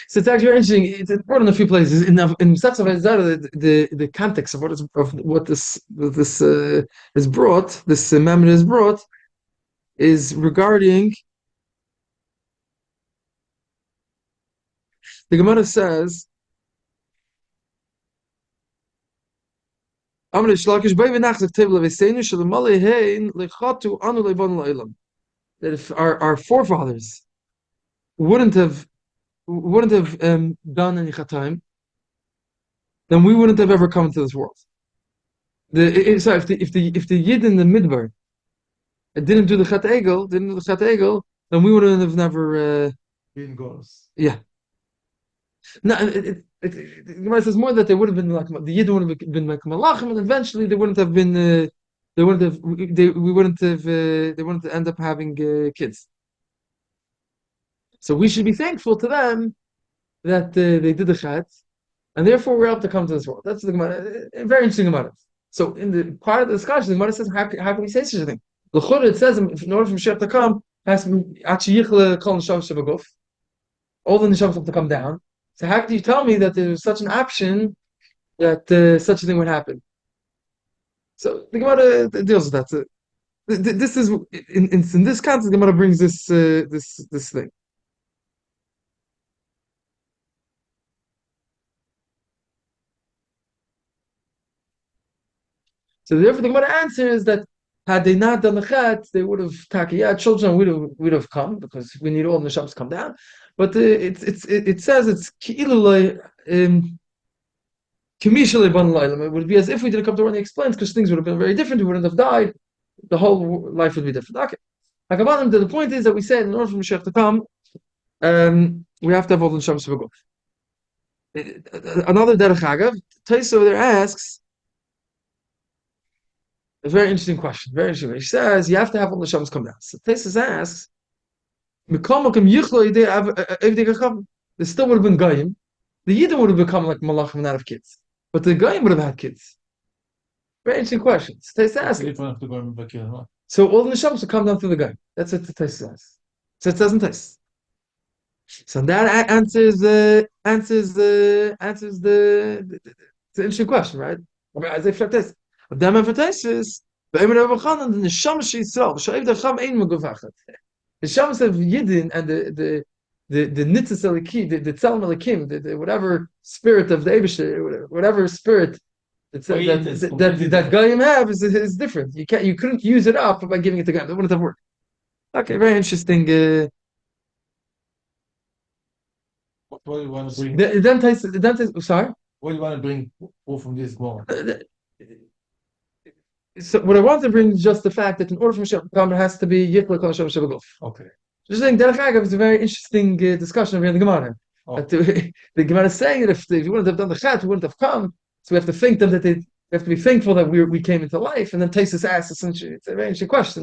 So it's actually very interesting. It's important in a few places. In Masei the context of what this is brought, this Mammon is brought, is regarding. The Gemara says, that if our forefathers wouldn't have done any chataim, then we wouldn't have ever come into this world. Sorry, if the Yid in the Midbar didn't do the Chat Egel, then we wouldn't have never Being goes. yeah. No, the Gemara says more that they would have been like the Yid would have been like Malachim, and eventually they wouldn't have been we wouldn't end up having kids. So we should be thankful to them that they did the Chat, and therefore we're able to come to this world. That's the Gemara. Very interesting Gemara. So in the part of the discussion, the Gemara says, how can we say such a thing? L'chura, it says, in order for Mashiach to come, has to be Achiyichle Kol Neshama Shebaguf. All the Neshamas have to come down. So how can you tell me that there's such an option that such a thing would happen? So the Gemara deals with that. So, this is in this context, the Gemara brings this thing. So therefore, the Gemara answer is that had they not done the chat, they would have children would have come because we need all the neshamas to come down. But it says it's ki'ilulay k'mishalei ban l'olam. It would be as if we didn't come to world. He explains because things would have been very different. We wouldn't have died. The whole life would be different. Okay. The point is that we said in order for Mashiach to come, we have to have all the neshamas to go. Another derech agav, Taiso over there asks a very interesting question. Very interesting. He says you have to have all the neshamas come down. So Taiso asks, there still would have been Goyim. The Yidden would have become like Malachim and not have kids. But the Goyim would have had kids. Very interesting question. So all the Neshamas would come down through the Goyim. That's what the Tais says. So it doesn't taste. So that answers the interesting question, right? As if like this. But then for Taisis, the Neshamas Yisrael, the Shabbos of Yidden and the Nitzis Elikim, the Tzelem Elikim, the whatever spirit of the Eibusher, whatever spirit that Goyim have is different. You couldn't use it up by giving it to God. That wouldn't have worked. Okay, very interesting. What do you want to bring? Sorry. What do you want to bring from this more? So what I want to bring is just the fact that in order for Mashiach to come, it has to be Yichle Kol Hashem Shebaguf. Okay. Just saying, Derech Agav is a very interesting discussion over in the Gemara. Oh. The Gemara is saying that if you wouldn't have done the Chat, we wouldn't have come. So we have to think them that we have to be thankful that we came into life. And then Taisus asks, essentially, it's a very interesting question.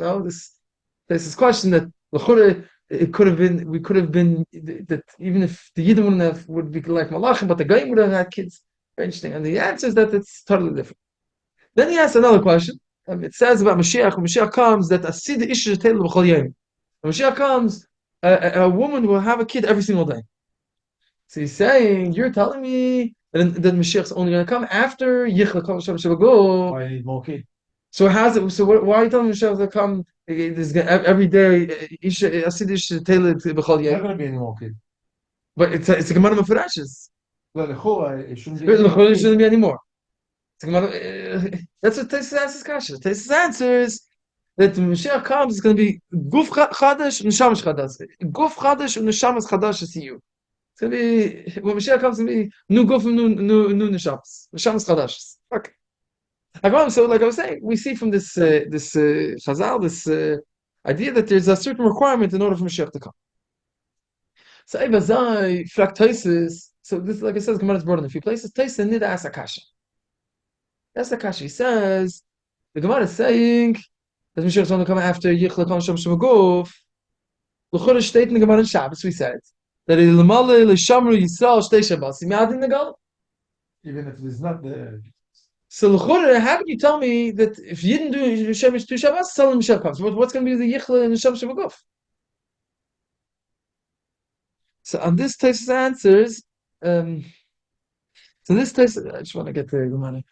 This question that it could have been, we could have been that even if the Yidden would be like Malachim, but the Goyim would have had kids. Very interesting. And the answer is that it's totally different. Then he asks another question. It says about Mashiach, when Mashiach comes, that Asid Isha Teilu B'chol Yom. When Mashiach comes, a woman will have a kid every single day. So he's saying, you're telling me that Mashiach's only going to come after Yichle Kol Hashem Shebaguf. I need more kids. So why are you telling Mashiach to come every day? Asid Isha Teilu B'chol There's Yom. not going to be any more kids. But it's a Gemara Mefarashes. Well, it shouldn't be. It shouldn't be anymore. That's what Taisus answers kasha. Taisus answers that when Mashiach comes, it's going to be Guf Chadash and Neshama Chadash. Guf Chadash and Neshama Chadash is you. It's going to be, when Mashiach comes, it's going to be new Guf and new Neshamas. Neshamas Chadash. Okay. So, like I was saying, we see from this Chazal, this idea that there's a certain requirement in order for Mashiach to come. So, Ibazai, Frak Taisis, so this, like I said, Gemara is brought in a few places. Taisis Nida Asakasha. Asakasha, he says, the Gemara is saying that Mashiach is going to come after Yichla Kon Shem Shemagov. L'chora state in the Gemara in Shabbos, we said, that L'male L'shamru Yisrael Shtei Shabbos, Yimad in the Gal. Even if it's not there. So l'chora, how can you tell me that if you didn't do Shemesh two Shabbos, suddenly Mashiach comes? What's going to be the Yichla and the Shem Shemagov? So on this Taisus answers, so this Taisus, I just want to get the Gemara.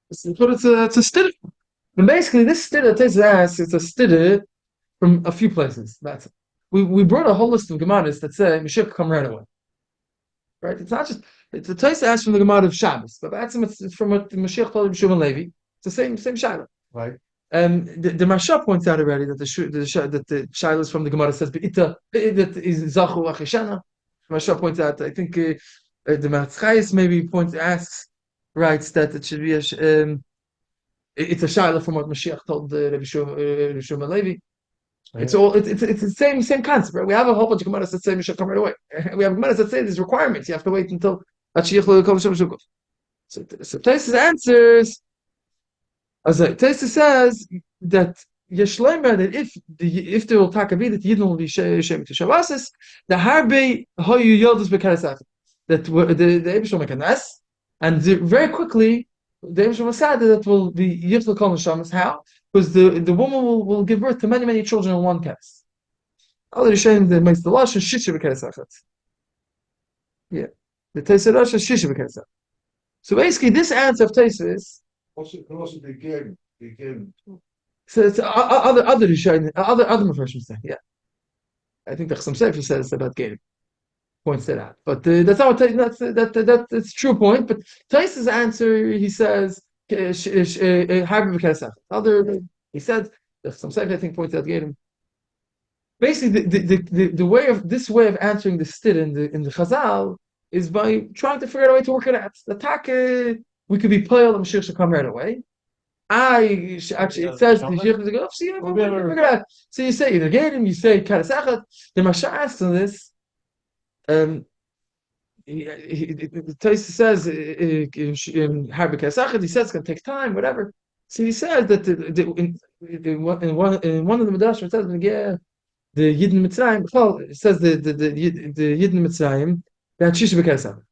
It's a stiddah. And basically, this stiddah Taisus asks, it's a stiddah from a few places. That's it. We brought a whole list of Gemaras that say Mashiach come right away. Right? It's not just, it's a Taisus asks from the Gemara of Shabbos, but that's it's from what the Mashiach told Shimon Levi. It's the same Shaila. Right. The Marsha points out already that the Shaila is from the Gemara says Be'ita, that is Zachu Achishana. Marsha points out, I think the Matzchayis maybe writes that it should be it's a Shaila from what Mashiach told Rabbi Shimon Levi. It's the same concept, right? We have a whole bunch of Gemaras that say Mashiach come right away. We have Gemaras that say there's requirements. You have to wait until Mashiach comes. So Taisus answers. As Taisus says that Yeshleimer, that if there will be that Yidden will be Shem to Shabbasis, the Harbe Hoyu Yoldus Bekaresach, that the Ebish will make a mess, and very quickly the Ebish will say that will be Yitzchak Kol Neshamas. How? Because the woman will give birth to many children in one case. Other Rishonim that makes the Lashon Shisha Bekaresach. Yeah, the Taisus Rosh is Shisha Bekaresach. So basically, this answer of Taisus. Also begin. So it's other Rishonim, other Mepharshim say, yeah. I think the Chassam Sofer says about Gadim, points that out. But that's not that's a true point. But Taisus' answer, he says, other he said the Chassam Sofer I think points out Gadim. Basically, the way of answering the stid in the Chazal is by trying to figure out a way to work it out. The Taka, we could be pale and Mashiach should come right away. It says the Mashiach is go. Figure out. So you say either Gadim, you say Karasachat. The Mashiach asks on this. The Taisus says in Harbe Karasachat, he says it's going to take time, whatever. So he says that in one of the Midrash it says the Yidden Mitzrayim. Well, it says the Yidden Mitzrayim that Shisha B'Karasachat.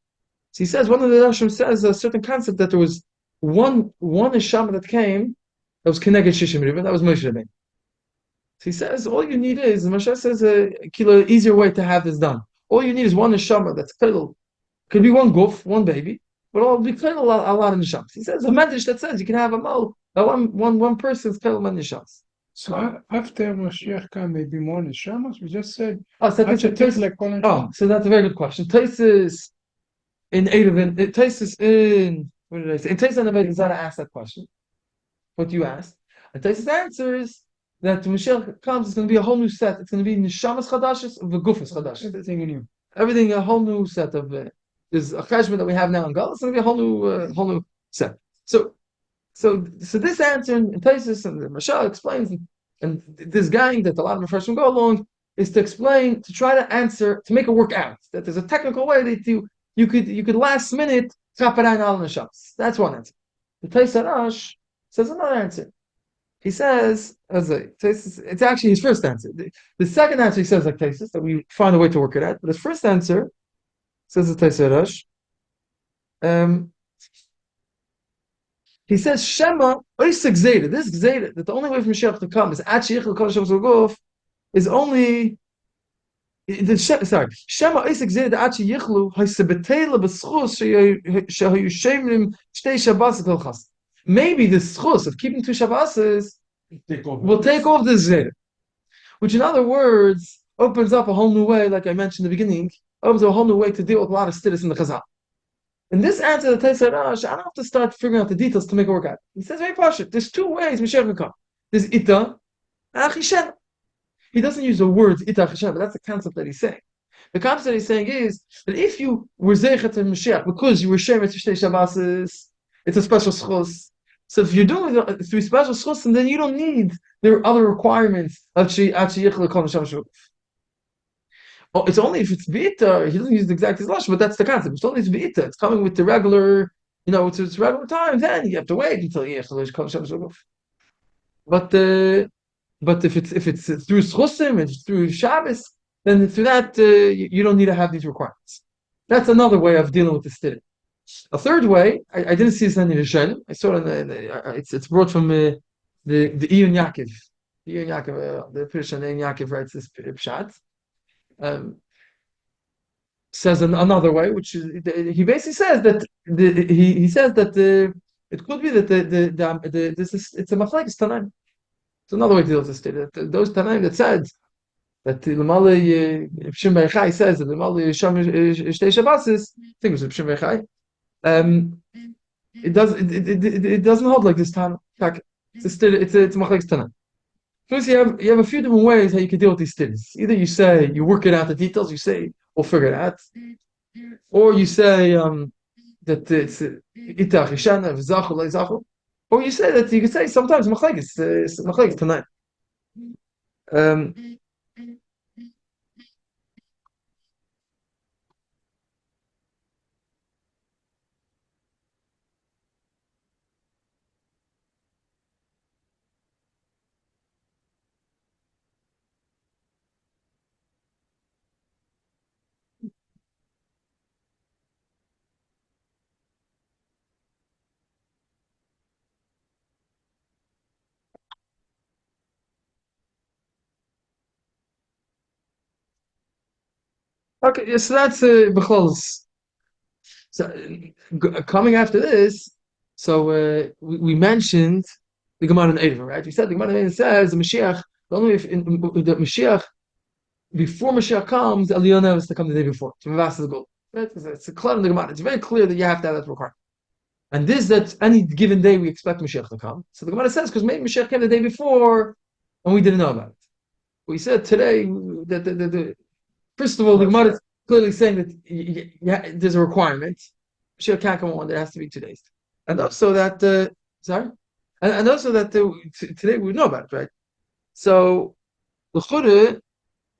So he says one of the Rashim says a certain concept that there was one neshama that came that was connected Shishim Ribbon, that was Moshe Rabbeinu. So he says all you need is, Moshe says a easier way to have this done. All you need is one neshama that's killed. Could be one goof, one baby, but it'll be killed a lot of neshamas. He says a medrash that says you can have a mal one person's killed many neshamas. So after Mashiach come, maybe more neshamas. We just said. So that's a very good question. Taisus in Eruvin, Taisus in what did I say? In Taisus and Aved Zara asked that question. What you asked, and Taisus answers that when Mashiach comes, it's going to be a whole new set. It's going to be neshamas chadashis of the gufas chadashis. Everything a whole new set of. There's a cheshbon that we have now in Gal. It's going to be a whole new set. So this answer in Taisus and Mashiach explains, and this gang that a lot of the first go along is to explain, to try to answer, to make it work out. That there's a technical way that you could last minute chaparan al neshams. That's one answer. The Taisus Rosh says another answer. He says, it's actually his first answer. The second answer he says like Taisus, that we find a way to work it out. But his first answer says the Taisus Rosh. He says Shema Oisek Zayda. This Zayda, that the only way for Mashiach to come is actually is only Shema Oisek Zayda Achi Yichlu Haisebetela B'Schus Shehayu Shemrim Shtei Shabbos Kolchas. Maybe the schus of keeping two Shabbos will take off this Zayda, which in other words opens up a whole new way, like I mentioned in the beginning, opens a whole new way to deal with a lot of status in the Chazal. In this answer, the Taisa Rosh, I don't have to start figuring out the details to make it work out. He says very partial. There's two ways Mashiach can come. There's Ita and Achishen. He doesn't use the words Ita Achishen, but that's the concept that he's saying. The concept that he's saying is that if you were Zeichet to Mashiach because you were Shemet to Shtei Shabbasis, it's a special schos. So if you're doing it through special schos, then you don't need the other requirements of Shiyich Kol Neshama. Oh, it's only if it's Vita, he doesn't use the exact Islash, but that's the concept. It's only if it's Vita, it's coming with the regular, it's regular time, then you have to wait until Yech Kol Neshama. But if it's through Schusim, it's through Shabbos, then through that you don't need to have these requirements. That's another way of dealing with the student. A third way, I didn't see this in the Rishonim. I saw it it's brought from the Inyan Yaakov. Inyan Yaakov, the Persian Inyan Yaakov writes this pshat. Says another way, which is, he basically says that he says that it could be that it's a machlekes Tanaim. It's another way to deal with this state. Those Tanaim that said that the Lamali Pshim Beichai says that the Lamali Sham Shtei Shabbasis, I think it was Pshim Beichai. It doesn't hold like this Tana. It's a machlekes Tanaim. First, you have a few different ways how you can deal with these studies. Either you say you work it out the details. You say we'll figure it out, or you say that it's itach ishana v'zachul le'zachul, or you say that you can say sometimes machlekes tonight. Okay, so that's b'chlos. So coming after this, so we mentioned the Gemara in Eidim, right? We said the Gemara in Eidim says the Mashiach, only if the Mashiach, before Mashiach comes, Elionah has to come the day before to Mavas the gold. Right? It's a clear in the Gemara. It's very clear that you have to have that requirement. And this that any given day we expect Mashiach to come. So the Gemara says because maybe Mashiach came the day before and we didn't know about it. We said today that first of all, the Gemara is clearly saying that there's a requirement. Mashiach can't come on one day; it has to be 2 days. And also that and also that today we know about it, right? So the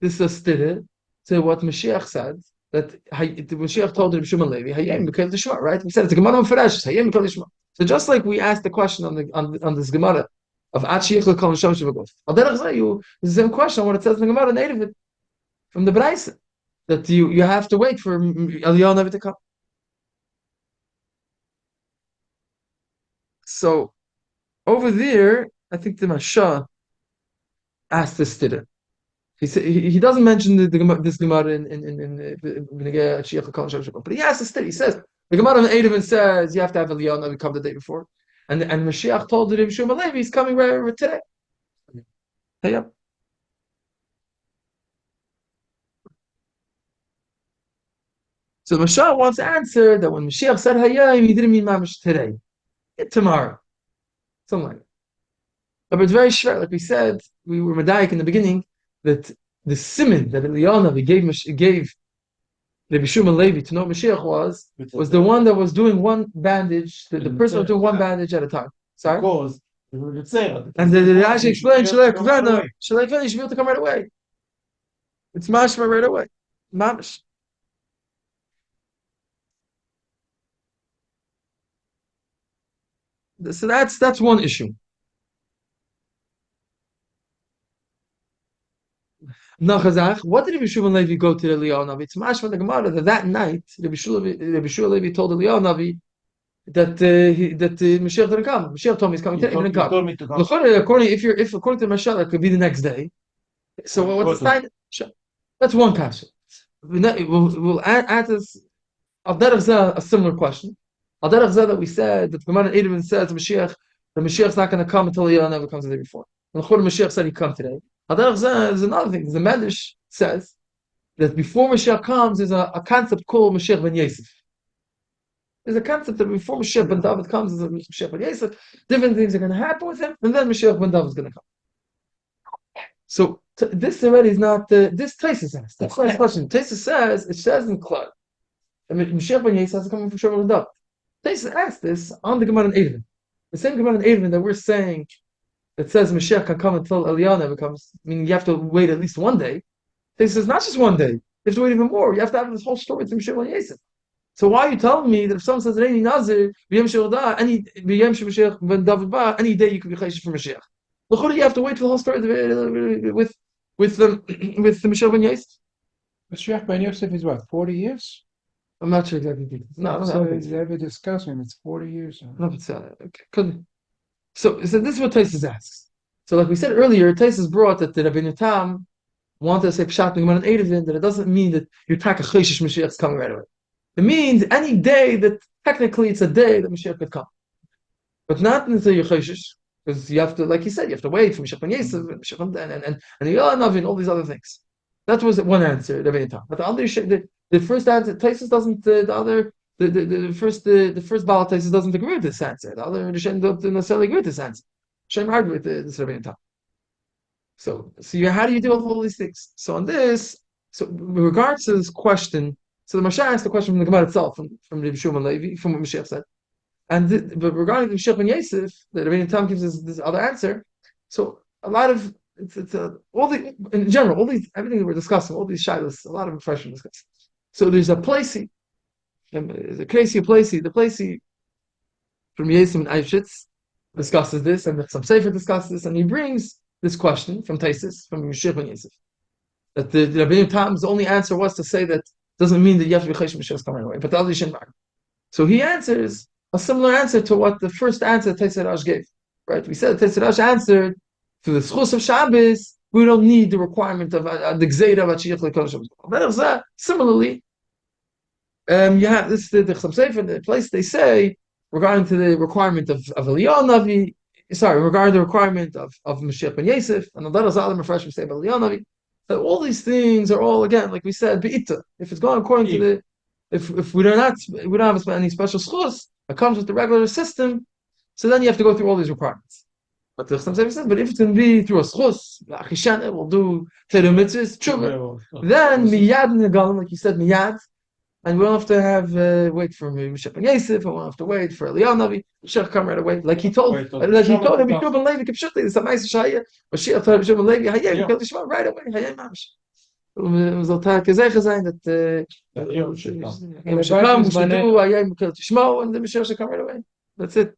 this is still to what Mashiach said that the Mashiach told the Bishum Levi, "Hayem because the Shema," right? We said it's a Gemara Mefresh, Hayem because the Shema. So just like we asked the question on this Gemara of Achi Yichel Kol Neshama Shevagos, Al Derech Zeh, the same question on what it says in the Gemara native from the Braisa that you have to wait for Elionah to come. So over there, I think the Masha asked this student. He said he doesn't mention this Gemara in B'negei Shiach Kol Neshama, but he asked the student. He says the Gemara in Eidim says you have to have Elionah to come the day before, and Mashiach told him Shmuel Levi he's coming right today. Hey, so Mashiach wants to answer that when Mashiach said Hayayim, he didn't mean Mamash today, tomorrow, something like that. But it's very short, like we said, we were Medayik in the beginning, that the simon that Elionah gave Rabbi Shmuel Levi to know what Mashiach was the one that was doing one bandage, the person was doing one bandage at a time. Sorry? Because and the Rashi explained, Shalei Kavana, Shalei Kavana, you should be able to come right away. It's mashma right away. Mamash. So that's one issue. Nachazach, what did Rabbi Shmuel Levi go to the Eliyahu Navi? It's mashma the Gemara that night Rabbi Shmuel Levi told the Eliyahu Navi that Mashiach didn't come. Mashiach told me he's coming today. He didn't come. According to Mashiach, it could be the next day. So what's the time? That's one kasha. We'll add this. Al Derech Zeh, a similar question. Al Derech Zeh that we said that the Gemara in Eidim says the Mashiach's not going to come until Eliyahu never comes the day before. And the Mashiach said he come today. Al Derech Zeh is another thing. The Medrash says that before Mashiach comes, there's a concept called Mashiach ben Yosef. There's a concept that before Mashiach ben David comes, there's a Mashiach ben Yosef. Different things are going to happen with him, and then Mashiach ben David is going to come. So this already is not this Taisus asked. That's the last question. Taisus says it says in Klal. I mean, Mashiach ben Yosef has to come from Mashiach ben David. Taisus asked this on the Gemara in Eruvin. The same Gemara in Eruvin that we're saying that says Mashiach can come until Eliyahu comes. Meaning you have to wait at least one day. Taisus says not just one day. You have to wait even more. You have to have this whole story to Mashiach ben Yosef. So why are you telling me that if someone says Reini Nazir, any day you can be chayshish for Mashiach? You have to wait for the whole story with the Mashiach ben Yosef. Mashiach ben Yosef is what, 40 years? I'm not sure exactly. No, So they ever discuss him, it's 40 years. no, it's couldn't. So this is what Taisus asks. So like we said earlier, Taisus brought that the Rabbeinu Tam wanted to say Pshat in Eruvin that it doesn't mean that your taka chayshish Mashiach is coming right away. It means any day that technically it's a day that Mashiach could come, but not until you're chayshish, because you have to, like he said, you have to wait for Mashiach ben Yosef and Mashiach and Eliyahu and all these other things. That was one answer, Rabbeinu Tam. But the other, the first answer, Taisus doesn't. The first Baal Taisus doesn't agree with this answer. The other Rishonim don't necessarily agree with this answer. Shem hard with this Rabbeinu Tam. So how do you deal with all these things? So on this, so with regards to this question, so the Mashiach asked the question from the Gemara itself, from the Shimon Levi, from what Mashiach said, but regarding the Mashiach ben Yosef, the Rabbeinu Tam gives us this other answer. So a lot of all the in general, all these everything that we're discussing, all these shilas, a lot of information discussed. So there's a placey, the crazy placey, the placey from Yosef and Eifshitz discusses this, and some Sefer discusses this, and he brings this question from Taisus, from Mashiach ben Yosef, that the Rabbeinu Tam's only answer was to say that doesn't mean that you have to be chayshish Mashiach's coming away, but the other Yishin Mar. So he answers a similar answer to what the first answer Taisus Rash gave. Right? We said Taisus Rash answered for the schus of Shabbos, we don't need the requirement of the gzeira of Hachiach LeKodesh. Similarly, you have this the Chasam Sofer, the place they say regarding to the requirement of Eliyahu Navi. Sorry, regarding the requirement of Mashiach ben Yosef, and the others Adam Refresh say about Eliyahu Navi. That all these things are all, again, like we said, be'ita. If it's going according to the, if we don't have any special schus, it comes with the regular system, so then you have to go through all these requirements. But the Chasam Sofer says, but if it's going to be through a schus, Achishana will do Teru Mitzvahs, Tshuva, then miyad negalim, like you said, miyad, and we don't have to have wait for Mashiach ben Yosef, and we don't have to wait for Eliyahu Navi. Mashiach come right away, like he told him, Yeshua ben Levi, Kipshutli, this is a nice shaya. Mashiach told Yeshua ben Levi, Hayay, you killed Yeshua right away, Hayay Mamash. It was a tag saying that Mashiach come, we should do Hayay, we killed Yeshua, and the Mashiach should come right away. That's it.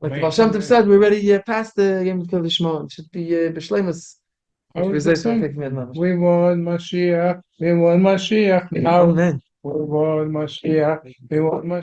Like the Baal Shem Tov said, we're already past the game of killed Yeshua. It should be B'Shleimus. We want Mashiach, we want Mashiach. Amen. We want Mashiach, we want Mashiach.